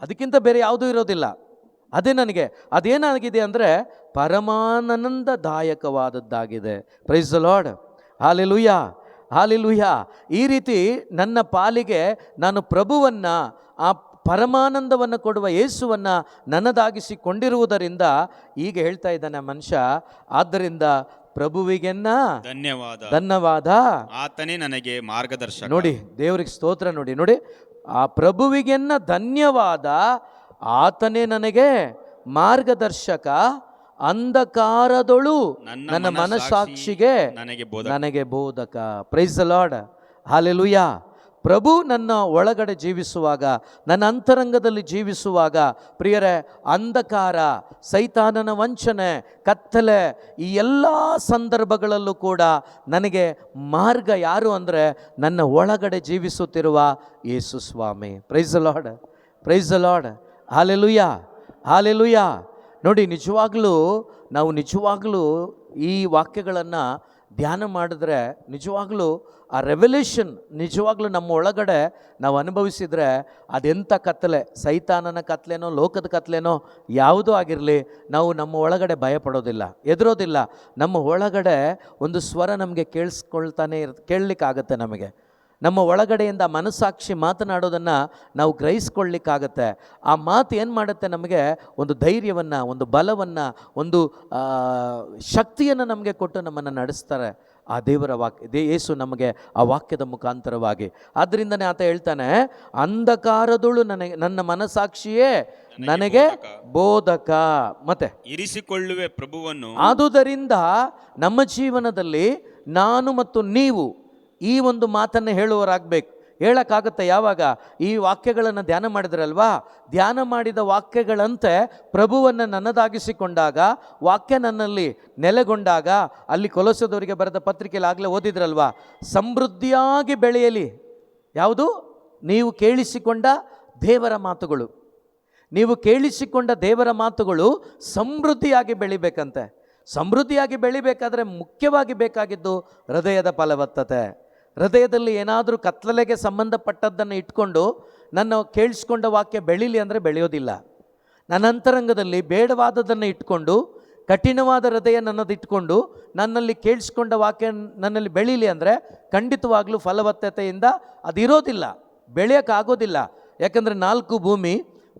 ಅದಕ್ಕಿಂತ ಬೇರೆ ಯಾವುದೂ ಇರೋದಿಲ್ಲ. ಅದೇ ನನಗೆ ಅದೇನಾಗಿದೆ ಅಂದರೆ ಪರಮಾನಂದದಾಯಕವಾದದ್ದಾಗಿದೆ. Praise the lord. Hallelujah, hallelujah. ಈ ರೀತಿ ನನ್ನ ಪಾಲಿಗೆ ನಾನು ಪ್ರಭುವನ್ನು, ಆ ಪರಮಾನಂದವನ್ನು ಕೊಡುವ ಯೇಸುವನ್ನು ನನ್ನದಾಗಿಸಿಕೊಂಡಿರುವುದರಿಂದ ಈಗ ಹೇಳ್ತಾ ಇದ್ದಾನೆ ಮನುಷ್ಯ, ಆದ್ದರಿಂದ ಪ್ರಭುವಿಗೆನ್ನ ಧನ್ಯವಾದ, ಆತನೇ ನನಗೆ ಮಾರ್ಗದರ್ಶಕ. ನೋಡಿ, ದೇವರಿಗೆ ಸ್ತೋತ್ರ. ನೋಡಿ, ಆ ಪ್ರಭುವಿಗೆನ್ನ ಧನ್ಯವಾದ, ಆತನೇ ನನಗೆ ಮಾರ್ಗದರ್ಶಕ, ಅಂಧಕಾರದೊಳು ನನ್ನ ಮನಸ್ಸಾಕ್ಷಿಗೆ ನನಗೆ ಬೋಧಕ. Price the lord. ಹಾಲೆಲೂಯಾ. ಪ್ರಭು ನನ್ನ ಒಳಗಡೆ ಜೀವಿಸುವಾಗ, ನನ್ನ ಅಂತರಂಗದಲ್ಲಿ ಜೀವಿಸುವಾಗ, ಪ್ರಿಯರೇ, ಅಂಧಕಾರ, ಸೈತಾನನ ವಂಚನೆ, ಕತ್ತಲೆ, ಈ ಎಲ್ಲ ಸಂದರ್ಭಗಳಲ್ಲೂ ಕೂಡ ನನಗೆ ಮಾರ್ಗ ಯಾರು ಅಂದರೆ ನನ್ನ ಒಳಗಡೆ ಜೀವಿಸುತ್ತಿರುವ Yesu Swami. Praise the lord, praise the lord. Hallelujah, hallelujah. ನೋಡಿ, ನಾವು ನಿಜವಾಗ್ಲೂ ಈ ವಾಕ್ಯಗಳನ್ನು ಧ್ಯಾನ ಮಾಡಿದ್ರೆ, ನಿಜವಾಗ್ಲೂ ಆ ರೆವಲ್ಯೂಷನ್ ನಿಜವಾಗ್ಲೂ ನಮ್ಮ ಒಳಗಡೆ ನಾವು ಅನುಭವಿಸಿದರೆ, ಅದೆಂಥ ಕತ್ತಲೆ, ಸೈತಾನನ ಕತ್ತಲೆನೋ ಲೋಕದ ಕತ್ತಲೆನೋ ಯಾವುದೂ ಆಗಿರಲಿ, ನಾವು ನಮ್ಮ ಒಳಗಡೆ ಭಯಪಡೋದಿಲ್ಲ, ಹೆದರೋದಿಲ್ಲ. ನಮ್ಮ ಒಳಗಡೆ ಒಂದು ಸ್ವರ ನಮಗೆ ಕೇಳಲಿಕ್ಕಾಗತ್ತೆ. ನಮಗೆ ನಮ್ಮ ಒಳಗಡೆಯಿಂದ ಮನಸ್ಸಾಕ್ಷಿ ಮಾತನಾಡೋದನ್ನು ನಾವು ಗ್ರಹಿಸ್ಕೊಳ್ಳಿಕ್ಕಾಗತ್ತೆ. ಆ ಮಾತು ಏನು ಮಾಡುತ್ತೆ, ನಮಗೆ ಒಂದು ಧೈರ್ಯವನ್ನು, ಒಂದು ಬಲವನ್ನು, ಒಂದು ಶಕ್ತಿಯನ್ನು ನಮಗೆ ಕೊಟ್ಟು ನಮ್ಮನ್ನು ನಡೆಸ್ತಾರೆ ಆ ದೇವರ ವಾಕ್ಯ, ಯೇಸು ನಮಗೆ ಆ ವಾಕ್ಯದ ಮುಖಾಂತರವಾಗಿ. ಆದ್ದರಿಂದನೇ ಆತ ಹೇಳ್ತಾನೆ, ಅಂಧಕಾರದೊಳು ನನ್ನ ಮನಸ್ಸಾಕ್ಷಿಯೇ ನನಗೆ ಬೋಧಕ, ಮತ್ತೆ ಇರಿಸಿಕೊಳ್ಳುವೆ ಪ್ರಭುವನ್ನು. ಆದುದರಿಂದ ನಮ್ಮ ಜೀವನದಲ್ಲಿ ನಾನು ಮತ್ತು ನೀವು ಈ ಒಂದು ಮಾತನ್ನು ಹೇಳುವವರಾಗಬೇಕು. ಹೇಳೋಕ್ಕಾಗುತ್ತೆ ಯಾವಾಗ? ಈ ವಾಕ್ಯಗಳನ್ನು ಧ್ಯಾನ ಮಾಡಿದ್ರಲ್ವಾ, ಧ್ಯಾನ ಮಾಡಿದ ವಾಕ್ಯಗಳಂತೆ ಪ್ರಭುವನ್ನು ನನ್ನದಾಗಿಸಿಕೊಂಡಾಗ, ವಾಕ್ಯ ನನ್ನಲ್ಲಿ ನೆಲೆಗೊಂಡಾಗ, ಅಲ್ಲಿ ಕೊಲೊಸ್ಸದವರಿಗೆ ಬರೆದ ಪತ್ರಿಕೆಯಲ್ಲಿ ಆಗಲೇ ಓದಿದ್ರಲ್ವಾ, ಸಮೃದ್ಧಿಯಾಗಿ ಬೆಳೆಯಲಿ. ಯಾವುದು? ನೀವು ಕೇಳಿಸಿಕೊಂಡ ದೇವರ ಮಾತುಗಳು. ನೀವು ಕೇಳಿಸಿಕೊಂಡ ದೇವರ ಮಾತುಗಳು ಸಮೃದ್ಧಿಯಾಗಿ ಬೆಳಿಬೇಕಂತೆ. ಸಮೃದ್ಧಿಯಾಗಿ ಬೆಳಿಬೇಕಾದ್ರೆ ಮುಖ್ಯವಾಗಿ ಬೇಕಾಗಿದ್ದು ಹೃದಯದ ಫಲವತ್ತತೆ. ಹೃದಯದಲ್ಲಿ ಏನಾದರೂ ಕತ್ತಲೆಗೆ ಸಂಬಂಧಪಟ್ಟದ್ದನ್ನು ಇಟ್ಕೊಂಡು ನನ್ನ ಕೇಳಿಸ್ಕೊಂಡ ವಾಕ್ಯ ಬೆಳೀಲಿ ಅಂದರೆ ಬೆಳೆಯೋದಿಲ್ಲ. ನನ್ನ ಅಂತರಂಗದಲ್ಲಿ ಬೇಡವಾದದನ್ನು ಇಟ್ಕೊಂಡು, ಕಠಿಣವಾದ ಹೃದಯ ನನ್ನದು ಇಟ್ಕೊಂಡು ನನ್ನಲ್ಲಿ ಕೇಳಿಸ್ಕೊಂಡ ವಾಕ್ಯ ನನ್ನಲ್ಲಿ ಬೆಳೀಲಿ ಅಂದರೆ ಖಂಡಿತವಾಗ್ಲೂ ಫಲವತ್ತತೆಯಿಂದ ಅದಿರೋದಿಲ್ಲ, ಬೆಳೆಯೋಕ್ಕಾಗೋದಿಲ್ಲ. ಯಾಕಂದರೆ 4 ಭೂಮಿ,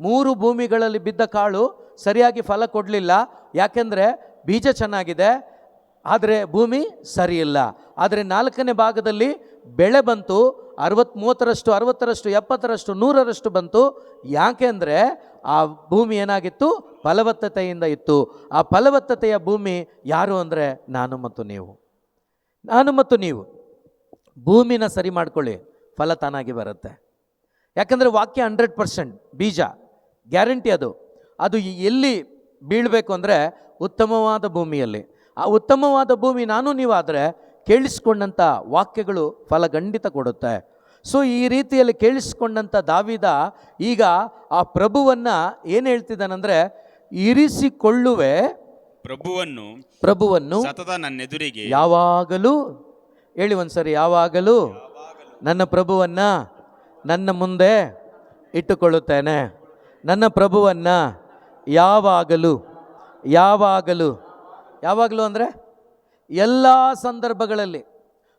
3 ಭೂಮಿಗಳಲ್ಲಿ ಬಿದ್ದ ಕಾಳು ಸರಿಯಾಗಿ ಫಲ ಕೊಡಲಿಲ್ಲ. ಯಾಕೆಂದರೆ ಬೀಜ ಚೆನ್ನಾಗಿದೆ, ಆದರೆ ಭೂಮಿ ಸರಿ ಇಲ್ಲ. ಆದರೆ 4ನೇ ಭಾಗದಲ್ಲಿ ಬೆಳೆ ಬಂತು, 30%, 60%, 70%, 100% ಬಂತು. ಯಾಕೆ ಅಂದರೆ ಆ ಭೂಮಿ ಏನಾಗಿತ್ತು? ಫಲವತ್ತತೆಯಿಂದ ಇತ್ತು. ಆ ಫಲವತ್ತತೆಯ ಭೂಮಿ ಯಾರು ಅಂದರೆ ನಾನು ಮತ್ತು ನೀವು. ನಾನು ಮತ್ತು ನೀವು ಭೂಮಿನ ಸರಿ ಮಾಡ್ಕೊಳ್ಳಿ, ಫಲ ತಾನಾಗಿ ಬರುತ್ತೆ. ಯಾಕಂದರೆ ವಾಕ್ಯ 100% ಬೀಜ ಗ್ಯಾರಂಟಿ. ಅದು ಎಲ್ಲಿ ಬೀಳಬೇಕು ಅಂದರೆ ಉತ್ತಮವಾದ ಭೂಮಿಯಲ್ಲಿ. ಆ ಉತ್ತಮವಾದ ಭೂಮಿ ನಾನು ನೀವಾದರೆ ಕೇಳಿಸ್ಕೊಂಡಂಥ ವಾಕ್ಯಗಳು ಫಲಖಂಡಿತ ಕೊಡುತ್ತೆ. ಸೊ ಈ ರೀತಿಯಲ್ಲಿ ಕೇಳಿಸ್ಕೊಂಡಂಥ ದಾವೀದ ಈಗ ಆ ಪ್ರಭುವನ್ನು ಏನು ಹೇಳ್ತಿದ್ದಾನಂದರೆ, ಇರಿಸಿಕೊಳ್ಳುವೆ ಪ್ರಭುವನ್ನು ಸತತ ನನ್ನೆದುರಿಗೆ ಯಾವಾಗಲೂ. ಹೇಳಿ ಒಂದ್ಸರಿ, ಯಾವಾಗಲೂ ನನ್ನ ಪ್ರಭುವನ್ನು ನನ್ನ ಮುಂದೆ ಇಟ್ಟುಕೊಳ್ಳುತ್ತೇನೆ. ನನ್ನ ಪ್ರಭುವನ್ನು ಯಾವಾಗಲೂ ಅಂದರೆ ಎಲ್ಲ ಸಂದರ್ಭಗಳಲ್ಲಿ.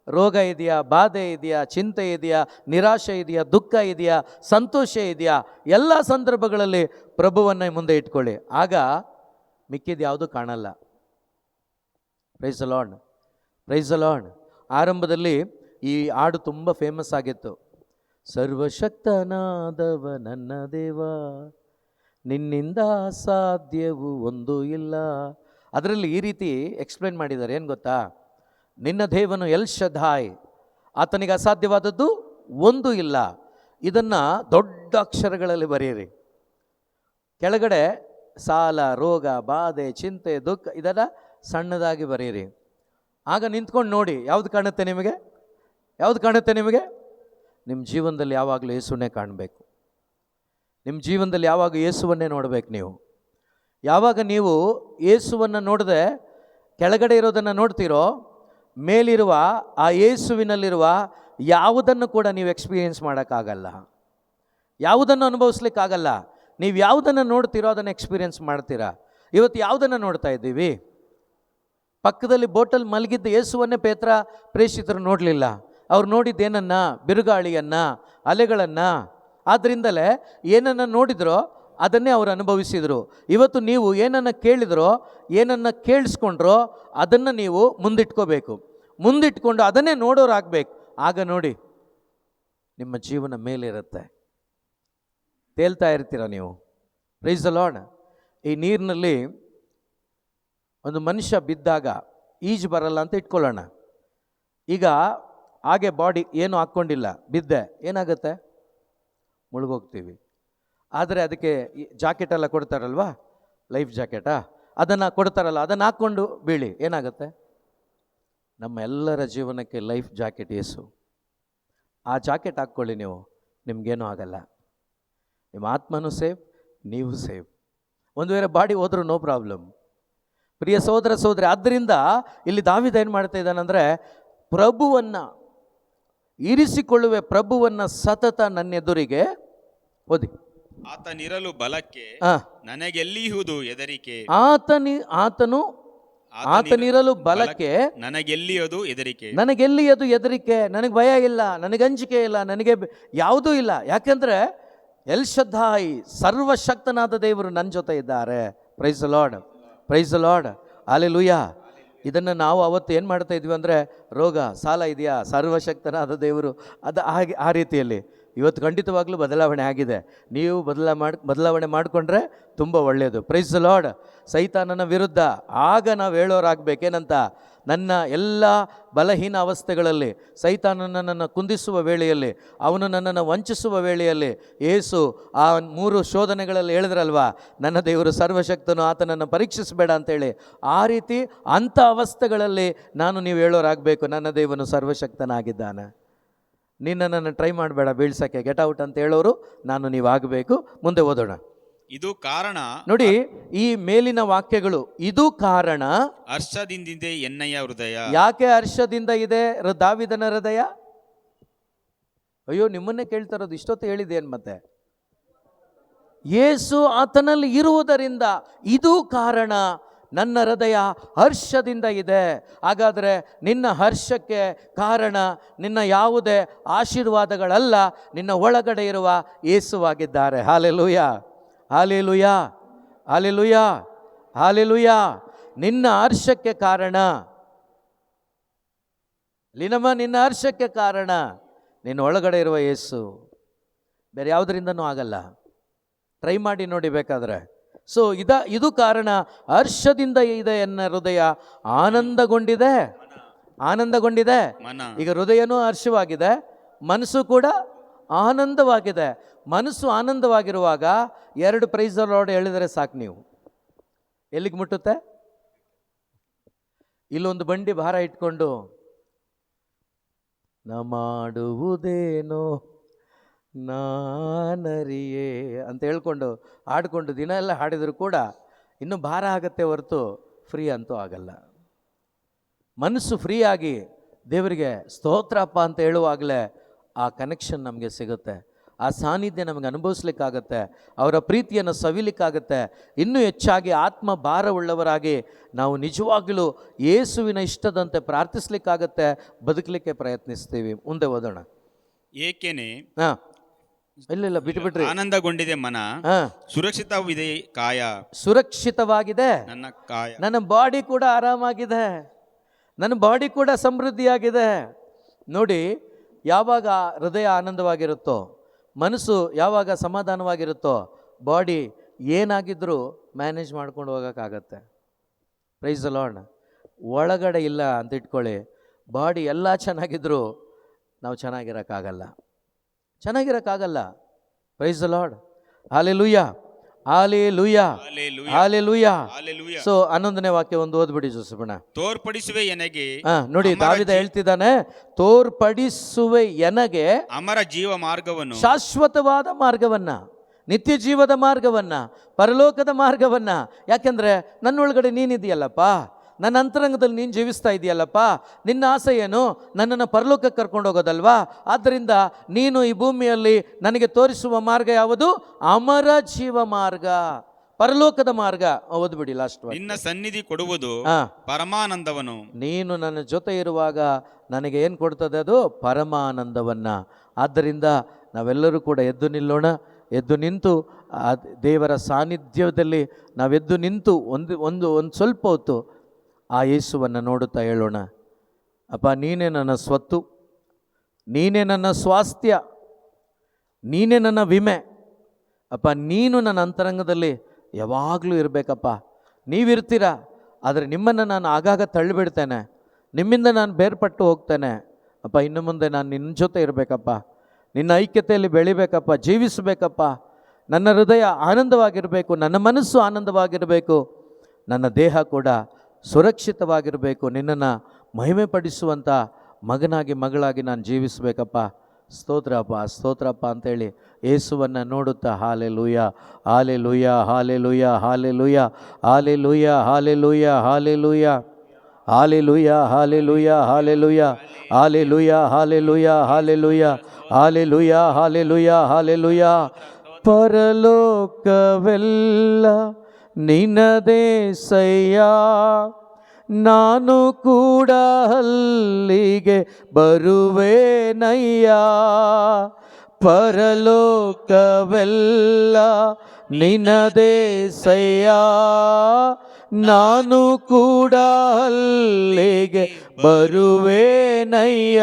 ರೋಗ ಇದೆಯಾ, ಬಾಧೆ ಇದೆಯಾ, ಚಿಂತೆ ಇದೆಯಾ, ನಿರಾಶೆ ಇದೆಯಾ, ದುಃಖ ಇದೆಯಾ, ಸಂತೋಷ ಇದೆಯಾ, ಎಲ್ಲ ಸಂದರ್ಭಗಳಲ್ಲಿ ಪ್ರಭುವನ್ನು ಮುಂದೆ ಇಟ್ಕೊಳ್ಳಿ. ಆಗ ಮಿಕ್ಕಿದ ಯಾವುದು ಕಾಣಲ್ಲ. Price the lord, praise the lord. ಆರಂಭದಲ್ಲಿ ಈ ಹಾಡು ತುಂಬ ಫೇಮಸ್ ಆಗಿತ್ತು. ಸರ್ವಶಕ್ತನಾದವ ನನ್ನ ದೇವ, ನಿನ್ನಿಂದ ಸಾಧ್ಯವು ಒಂದು ಇಲ್ಲ. ಅದರಲ್ಲಿ ಈ ರೀತಿ ಎಕ್ಸ್ಪ್ಲೇನ್ ಮಾಡಿದ್ದಾರೆ, ಏನು ಗೊತ್ತಾ? ನಿನ್ನ ದೇವನು ಎಲ್ ಶದ್ದಾಯ್, ಆತನಿಗೆ ಅಸಾಧ್ಯವಾದದ್ದು ಒಂದು ಇಲ್ಲ. ಇದನ್ನು ದೊಡ್ಡ ಅಕ್ಷರಗಳಲ್ಲಿ ಬರೆಯಿರಿ. ಕೆಳಗಡೆ ಸಾಲ, ರೋಗ, ಬಾಧೆ, ಚಿಂತೆ, ದುಃಖ ಇದನ್ನು ಸಣ್ಣದಾಗಿ ಬರೆಯಿರಿ. ಆಗ ನಿಂತ್ಕೊಂಡು ನೋಡಿ, ಯಾವುದು ಕಾಣುತ್ತೆ ನಿಮಗೆ? ಯಾವುದು ಕಾಣುತ್ತೆ ನಿಮಗೆ? ನಿಮ್ಮ ಜೀವನದಲ್ಲಿ ಯಾವಾಗಲೂ ಯೇಸುವನ್ನೇ ಕಾಣಬೇಕು. ನಿಮ್ಮ ಜೀವನದಲ್ಲಿ ಯಾವಾಗ ಯೇಸುವನ್ನೇ ನೋಡಬೇಕು ನೀವು. ಯಾವಾಗ ನೀವು ಯೇಸುವನ್ನು ನೋಡದೆ ಕೆಳಗಡೆ ಇರೋದನ್ನು ನೋಡ್ತೀರೋ, ಮೇಲಿರುವ ಆ ಯೇಸುವಿನಲ್ಲಿರುವ ಯಾವುದನ್ನು ಕೂಡ ನೀವು ಎಕ್ಸ್ಪೀರಿಯೆನ್ಸ್ ಮಾಡೋಕ್ಕಾಗಲ್ಲ, ಯಾವುದನ್ನು ಅನುಭವಿಸ್ಲಿಕ್ಕಾಗಲ್ಲ. ನೀವು ಯಾವುದನ್ನು ನೋಡ್ತೀರೋ ಅದನ್ನು ಎಕ್ಸ್ಪೀರಿಯೆನ್ಸ್ ಮಾಡ್ತೀರಾ. ಇವತ್ತು ಯಾವುದನ್ನು ನೋಡ್ತಾ ಇದ್ದೀವಿ? ಪಕ್ಕದಲ್ಲಿ ಬೋಟಲ್ಲಿ ಮಲಗಿದ್ದ ಯೇಸುವನ್ನೇ ಪೇತ್ರ ಪ್ರೇಷಿತರು ನೋಡಲಿಲ್ಲ. ಅವ್ರು ನೋಡಿದ್ದೇನನ್ನ? ಬಿರುಗಾಳಿಯನ್ನು, ಅಲೆಗಳನ್ನು. ಆದ್ದರಿಂದಲೇ ಏನನ್ನು ನೋಡಿದ್ರೋ ಅದನ್ನೇ ಅವರು ಅನುಭವಿಸಿದರು. ಇವತ್ತು ನೀವು ಏನನ್ನು ಕೇಳಿದ್ರೋ, ಏನನ್ನು ಕೇಳಿಸ್ಕೊಂಡ್ರೋ ಅದನ್ನು ನೀವು ಮುಂದಿಟ್ಕೋಬೇಕು. ಮುಂದಿಟ್ಕೊಂಡು ಅದನ್ನೇ ನೋಡೋರಾಗಬೇಕು. ಆಗ ನೋಡಿ ನಿಮ್ಮ ಜೀವನ ಮೇಲಿರುತ್ತೆ, ತೇಲ್ತಾ ಇರ್ತೀರ ನೀವು. Price the lord. ಈ ನೀರಿನಲ್ಲಿ ಒಂದು ಮನುಷ್ಯ ಬಿದ್ದಾಗ ಈಜು ಬರಲ್ಲ ಅಂತ ಇಟ್ಕೊಳ್ಳೋಣ. ಈಗ ಹಾಗೆ ಬಾಡಿ ಏನು ಹಾಕ್ಕೊಂಡಿಲ್ಲ, ಬಿದ್ದೆ, ಏನಾಗುತ್ತೆ? ಮುಳುಗೋಗ್ತೀವಿ. ಆದರೆ ಅದಕ್ಕೆ ಜಾಕೆಟೆಲ್ಲ ಕೊಡ್ತಾರಲ್ವಾ, ಲೈಫ್ ಜಾಕೆಟಾ, ಅದನ್ನು ಕೊಡ್ತಾರಲ್ಲ, ಅದನ್ನು ಹಾಕ್ಕೊಂಡು ಬೀಳಿ, ಏನಾಗುತ್ತೆ? ನಮ್ಮ ಎಲ್ಲರ ಜೀವನಕ್ಕೆ ಲೈಫ್ ಜಾಕೆಟ್ ಯೇಸು. ಆ ಜಾಕೆಟ್ ಹಾಕ್ಕೊಳ್ಳಿ ನೀವು, ನಿಮಗೇನೂ ಆಗಲ್ಲ. ನಿಮ್ಮ ಆತ್ಮನೂ ಸೇಫ್, ನೀವು ಸೇಫ್. ಒಂದು ವೇಳೆ ಬಾಡಿ ಹೋದ್ರೂ ನೋ ಪ್ರಾಬ್ಲಮ್. ಪ್ರಿಯ ಸಹೋದರ ಸಹೋದರಿ, ಆದ್ದರಿಂದ ಇಲ್ಲಿ ದಾವೀದ ಏನು ಮಾಡ್ತಾ ಇದ್ದಾನಂದರೆ, ಪ್ರಭುವನ್ನು ಇರಿಸಿಕೊಳ್ಳುವೆ, ಪ್ರಭುವನ್ನು ಸತತ ನನ್ನೆದುರಿಗೆ. ಓದಿ. ಆತನಿರಲು ಬಲಕ್ಕೆ ನನಗೆಲ್ಲಿಯುವುದು ಹೆದರಿಕೆ. ಆತನಿರಲು ಬಲಕ್ಕೆ ನನಗೆಲ್ಲಿಯದು ಹೆದರಿಕೆ. ನನಗೆ ಭಯ ಇಲ್ಲ, ನನಗೆ ಅಂಜಿಕೆ ಇಲ್ಲ, ನನಗೆ ಯಾವುದೂ ಇಲ್ಲ. ಯಾಕೆಂದರೆ ಎಲ್ ಶದ್ದಾಯ್, ಸರ್ವಶಕ್ತನಾದ ದೇವರು ನನ್ನ ಜೊತೆ ಇದ್ದಾರೆ. Price the lord, praise the Lord, hallelujah. ಇದನ್ನು ನಾವು ಅವತ್ತು ಏನು ಮಾಡ್ತಾ ಇದ್ವಿ ಅಂದರೆ, ರೋಗ, ಸಾಲ ಇದೆಯಾ, ಸರ್ವಶಕ್ತನಾದ ದೇವರು, ಅದು ಹಾಗೆ ಆ ರೀತಿಯಲ್ಲಿ. ಇವತ್ತು ಖಂಡಿತವಾಗ್ಲೂ ಬದಲಾವಣೆ ಆಗಿದೆ. ನೀವು ಬದಲಾವಣೆ ಮಾಡಿಕೊಂಡ್ರೆ ತುಂಬ ಒಳ್ಳೆಯದು. Price the lord. ಸೈತಾನನ ವಿರುದ್ಧ ಆಗ ನಾವು ಹೇಳೋರಾಗಬೇಕೇನಂತ, ನನ್ನ ಎಲ್ಲ ಬಲಹೀನ ಅವಸ್ಥೆಗಳಲ್ಲಿ, ಸೈತಾನನನ್ನು ಕುಂದಿಸುವ ವೇಳೆಯಲ್ಲಿ, ಅವನು ನನ್ನನ್ನು ವಂಚಿಸುವ ವೇಳೆಯಲ್ಲಿ, ಯೇಸು ಆ 3 ಶೋಧನೆಗಳಲ್ಲಿ ಹೇಳಿದ್ರಲ್ವಾ, ನನ್ನ ದೇವರು ಸರ್ವಶಕ್ತನು, ಆತನನ್ನು ಪರೀಕ್ಷಿಸಬೇಡ ಅಂತೇಳಿ. ಆ ರೀತಿ ಅಂಥ ಅವಸ್ಥೆಗಳಲ್ಲಿ ನೀವು ಹೇಳೋರಾಗಬೇಕು, ನನ್ನ ದೇವನು ಸರ್ವಶಕ್ತನಾಗಿದ್ದಾನೆ, ನಿನ್ನನ್ನು ಟ್ರೈ ಮಾಡಬೇಡ ಬೀಳ್ಸಕ್ಕೆ, ಗೆಟ್ ಔಟ್ ಅಂತ ಹೇಳೋರು ನೀವು ಆಗಬೇಕು. ಮುಂದೆ ಓದೋಣ. ಇದು ಕಾರಣ ನೋಡಿ, ಈ ಮೇಲಿನ ವಾಕ್ಯಗಳು, ಇದು ಕಾರಣ. ಹರ್ಷದಿಂದಿದೆ ಎನ್ನಯ್ಯ ಹೃದಯ. ಯಾಕೆ ಹರ್ಷದಿಂದ ಇದೆ ದಾವೀದನ ಹೃದಯ? ಅಯ್ಯೋ, ನಿಮ್ಮನ್ನೇ ಕೇಳ್ತಾ ಇರೋದು, ಇಷ್ಟೊತ್ತು ಹೇಳಿದ್ದೇನು ಮತ್ತೆ? ಯೇಸು ಆತನಲ್ಲಿ ಇರುವುದರಿಂದ ಇದು ಕಾರಣ, ನನ್ನ ಹೃದಯ ಹರ್ಷದಿಂದ ಇದೆ. ಹಾಗಾದರೆ ನಿನ್ನ ಹರ್ಷಕ್ಕೆ ಕಾರಣ ನಿನ್ನ ಯಾವುದೇ ಆಶೀರ್ವಾದಗಳಲ್ಲ, ನಿನ್ನ ಒಳಗಡೆ ಇರುವ ಯೇಸುವಾಗಿದ್ದಾರೆ. Hallelujah, hallelujah, hallelujah, hallelujah. ನಿನ್ನ ಹರ್ಷಕ್ಕೆ ಕಾರಣ ಲೀನಮ್ಮ, ನಿನ್ನ ಹರ್ಷಕ್ಕೆ ಕಾರಣ ನಿನ್ನ ಒಳಗಡೆ ಇರುವ ಯೇಸು, ಬೇರೆ ಯಾವುದರಿಂದನೂ ಆಗಲ್ಲ. ಟ್ರೈ ಮಾಡಿ ನೋಡಿ ಬೇಕಾದರೆ. ಸೊ ಇದು ಕಾರಣ. ಹರ್ಷದಿಂದ ಇದೆ ಎನ್ನ ಹೃದಯ ಆನಂದಗೊಂಡಿದೆ. ಈಗ ಹೃದಯನೂ ಹರ್ಷವಾಗಿದೆ, ಮನಸ್ಸು ಕೂಡ ಆನಂದವಾಗಿದೆ. ಮನಸ್ಸು ಆನಂದವಾಗಿರುವಾಗ 2 ಪ್ರೈಸ್ ದ ಲಾರ್ಡ್ ಹೇಳಿದರೆ ಸಾಕು. ನೀವು ಎಲ್ಲಿಗೆ ಮುಟ್ಟುತ್ತೆ? ಇಲ್ಲೊಂದು ಬಂಡಿ ಭಾರ ಇಟ್ಕೊಂಡು ನಾ ಮಾಡುವುದೇನೋ ನಾನರಿಯೇ ಅಂತ ಹೇಳ್ಕೊಂಡು ಹಾಡ್ಕೊಂಡು ದಿನ ಎಲ್ಲ ಹಾಡಿದ್ರು ಕೂಡ ಇನ್ನೂ ಭಾರ ಆಗತ್ತೆ ಹೊರತು ಫ್ರೀ ಅಂತೂ ಆಗಲ್ಲ. ಮನಸ್ಸು ಫ್ರೀ ಆಗಿ ದೇವರಿಗೆ ಸ್ತೋತ್ರಪ್ಪ ಅಂತ ಹೇಳುವಾಗಲೇ ಆ ಕನೆಕ್ಷನ್ ನಮಗೆ ಸಿಗುತ್ತೆ, ಆ ಸಾನ್ನಿಧ್ಯ ನಮಗೆ ಅನುಭವಿಸ್ಲಿಕ್ಕಾಗತ್ತೆ, ಅವರ ಪ್ರೀತಿಯನ್ನು ಸವಿಲಿಕ್ಕಾಗತ್ತೆ. ಇನ್ನೂ ಹೆಚ್ಚಾಗಿ ಆತ್ಮ ಭಾರವುಳ್ಳವರಾಗಿ ನಾವು ನಿಜವಾಗಲೂ ಯೇಸುವಿನ ಇಷ್ಟದಂತೆ ಪ್ರಾರ್ಥಿಸ್ಲಿಕ್ಕಾಗತ್ತೆ, ಬದುಕಲಿಕ್ಕೆ ಪ್ರಯತ್ನಿಸ್ತೀವಿ. ಮುಂದೆ ಓದೋಣ. ಏಕೆನೆ ಇಲ್ಲ ಬಿಟ್ಬಿಟ್ರಿ. ಆನಂದಗೊಂಡಿದೆ ಮನ, ಸುರಕ್ಷಿತವಿದೆ ಕಾಯ. ಸುರಕ್ಷಿತವಾಗಿದೆ ನನ್ನ ಕಾಯ, ನನ್ನ ಬಾಡಿ ಕೂಡ ಆರಾಮಾಗಿದೆ, ನನ್ನ ಬಾಡಿ ಕೂಡ ಸಮೃದ್ಧಿಯಾಗಿದೆ. ನೋಡಿ, ಯಾವಾಗ ಹೃದಯ ಆನಂದವಾಗಿರುತ್ತೋ, ಮನಸ್ಸು ಯಾವಾಗ ಸಮಾಧಾನವಾಗಿರುತ್ತೋ, ಬಾಡಿ ಏನಾಗಿದ್ರೂ ಮ್ಯಾನೇಜ್ ಮಾಡ್ಕೊಂಡು ಹೋಗೋಕ್ಕಾಗತ್ತೆ. Price the lord. ಒಳಗಡೆ ಇಲ್ಲ ಅಂತ ಇಟ್ಕೊಳ್ಳಿ, ಬಾಡಿ ಎಲ್ಲ ಚೆನ್ನಾಗಿದ್ರೂ ನಾವು ಚೆನ್ನಾಗಿರೋಕ್ಕಾಗಲ್ಲ. Praise the lord. Hallelujah, hallelujah, hallelujah. So 11ನೇ ವಾಕ್ಯ ಒಂದು ಓದ್ಬಿಡಿ ಜೋಸಫಣ್ಣ. ತೋರ್ಪಡಿಸುವೆ ಎನಗೆ. ನೋಡಿ, ದಾವಿದ ಹೇಳ್ತಿದ್ದಾನೆ, ತೋರ್ಪಡಿಸುವೆ ಎನಗೆ ಅಮರ ಜೀವ ಮಾರ್ಗವನ್ನು, ಶಾಶ್ವತವಾದ ಮಾರ್ಗವನ್ನ, ನಿತ್ಯ ಜೀವದ ಮಾರ್ಗವನ್ನ, ಪರಲೋಕದ ಮಾರ್ಗವನ್ನ. ಯಾಕೆಂದ್ರೆ ನನ್ನೊಳಗಡೆ ನೀನಿದೆಯಲ್ಲಪ್ಪ, ನನ್ನ ಅಂತರಂಗದಲ್ಲಿ ನೀನು ಜೀವಿಸ್ತಾ ಇದೆಯಲ್ಲಪ್ಪ. ನಿನ್ನ ಆಸೆ ಏನು? ನನ್ನನ್ನು ಪರಲೋಕಕ್ಕೆ ಕರ್ಕೊಂಡು ಹೋಗೋದಲ್ವಾ? ಆದ್ದರಿಂದ ನೀನು ಈ ಭೂಮಿಯಲ್ಲಿ ನನಗೆ ತೋರಿಸುವ ಮಾರ್ಗ ಯಾವುದು? ಅಮರ ಜೀವ ಮಾರ್ಗ, ಪರಲೋಕದ ಮಾರ್ಗ. ಓದ್ಬಿಡಿ ಲಾಸ್ಟ್. ನಿನ್ನ ಸನ್ನಿಧಿ ಕೊಡುವುದು ಪರಮಾನಂದವನು. ನೀನು ನನ್ನ ಜೊತೆ ಇರುವಾಗ ನನಗೆ ಏನು ಕೊಡ್ತದೆ? ಅದು ಪರಮಾನಂದವನ್ನ. ಆದ್ದರಿಂದ ನಾವೆಲ್ಲರೂ ಕೂಡ ಎದ್ದು ನಿಲ್ಲೋಣ. ಎದ್ದು ನಿಂತು ಆ ದೇವರ ಸಾನ್ನಿಧ್ಯದಲ್ಲಿ ನಾವೆದ್ದು ನಿಂತು ಒಂದು ಸ್ವಲ್ಪ ಹೊತ್ತು ಆ ಯೇಸುವನ್ನು ನೋಡುತ್ತಾ ಹೇಳೋಣ, ಅಪ್ಪ ನೀನೇ ನನ್ನ ಸ್ವತ್ತು, ನೀನೇ ನನ್ನ ಸ್ವಾಸ್ಥ್ಯ, ನೀನೇ ನನ್ನ ವಿಮೆ. ಅಪ್ಪ ನೀನು ನನ್ನ ಅಂತರಂಗದಲ್ಲಿ ಯಾವಾಗಲೂ ಇರಬೇಕಪ್ಪ. ನೀವಿರ್ತೀರ, ಆದರೆ ನಿಮ್ಮನ್ನು ನಾನು ಆಗಾಗ ತಳ್ಳಿಬಿಡ್ತೇನೆ, ನಿಮ್ಮಿಂದ ನಾನು ಬೇರ್ಪಟ್ಟು ಹೋಗ್ತೇನೆ. ಅಪ್ಪ ಇನ್ನು ಮುಂದೆ ನಾನು ನಿನ್ನ ಜೊತೆ ಇರಬೇಕಪ್ಪ, ನಿನ್ನ ಐಕ್ಯತೆಯಲ್ಲಿ ಬೆಳಿಬೇಕಪ್ಪ, ಜೀವಿಸಬೇಕಪ್ಪ. ನನ್ನ ಹೃದಯ ಆನಂದವಾಗಿರಬೇಕು, ನನ್ನ ಮನಸ್ಸು ಆನಂದವಾಗಿರಬೇಕು, ನನ್ನ ದೇಹ ಕೂಡ ಸುರಕ್ಷಿತವಾಗಿರಬೇಕು. ನಿನ್ನನ್ನು ಮಹಿಮೆಪಡಿಸುವಂಥ ಮಗನಾಗಿ ಮಗಳಾಗಿ ನಾನು ಜೀವಿಸಬೇಕಪ್ಪ. ಸ್ತೋತ್ರಪ್ಪ, ಸ್ತೋತ್ರಪ್ಪ ಅಂತೇಳಿ ಯೇಸುವನ್ನು ನೋಡುತ್ತಾ hallelujah, hallelujah, hallelujah, hallelujah, hallelujah, hallelujah, hallelujah, hallelujah, hallelujah, hallelujah, hallelujah, hallelujah, hallelujah, hallelujah, hallelujah, hallelujah. ಪರಲೋಕವೆಲ್ಲ ನಿನ್ನದೇ ಸಯ್ಯ, ನಾನು ಕೂಡ ಅಲ್ಲಿಗೆ ಬರುವೇನಯ್ಯ. ಪರಲೋಕವೆಲ್ಲ ನಿನ್ನದೇ ಸಯ್ಯ, ನಾನು ಕೂಡ ಅಲ್ಲಿಗೆ ಬರುವೇನಯ್ಯ.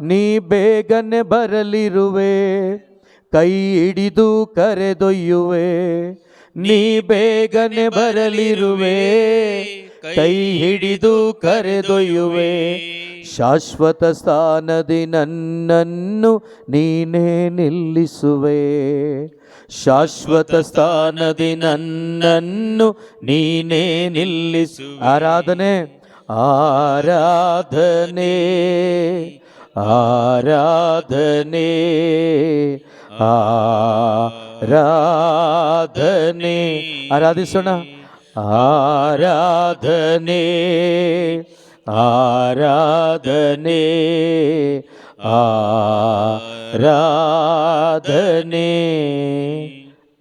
ನೀ ಬೇಗನೆ ಬರಲಿರುವೆ, ಕೈ ಹಿಡಿದು ಕರೆದೊಯ್ಯುವೆ. ನೀ ಬೇಗನೆ ಬರಲಿರುವೆ, ಕೈ ಹಿಡಿದು ಕರೆದೊಯ್ಯುವೆ. ಶಾಶ್ವತ ಸ್ಥಾನದಿ ನನ್ನನ್ನು ನೀನೇ ನಿಲ್ಲಿಸುವೆ. ಶಾಶ್ವತ ಸ್ಥಾನದಿ ನನ್ನನ್ನು ನೀನೇ ನಿಲ್ಲಿಸು. ಆರಾಧನೆ, ಆರಾಧನೆ, ಆರಾಧನೆ, ಆರಾಧನೆ. ಆರಾಧಿಸೋಣ. ಆರಾಧನೆ, ಆರಾಧನೆ, ಆರಾಧನೆ.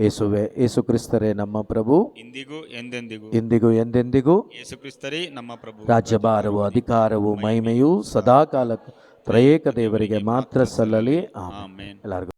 ಯೇಸುವೆ, ಯೇಸು ಕ್ರಿಸ್ತರೇ ನಮ್ಮ ಪ್ರಭು, ಇಂದಿಗೂ ಎಂದೆಂದಿಗೂ, ಇಂದಿಗೂ ಎಂದೆಂದಿಗೂ ಯೇಸು ಕ್ರಿಸ್ತರೇ ನಮ್ಮ ಪ್ರಭು. ರಾಜ್ಯಭಾರವು, ಅಧಿಕಾರವು, ಮಹಿಮೆಯು ಸದಾಕಾಲಕ್ಕೂ ತ್ರಯೇಕ ದೇವರಿಗೆ ಮಾತ್ರ ಸಲ್ಲಲಿ. ಆಮೆನ್. ಎಲ್ಲರಿಗೂ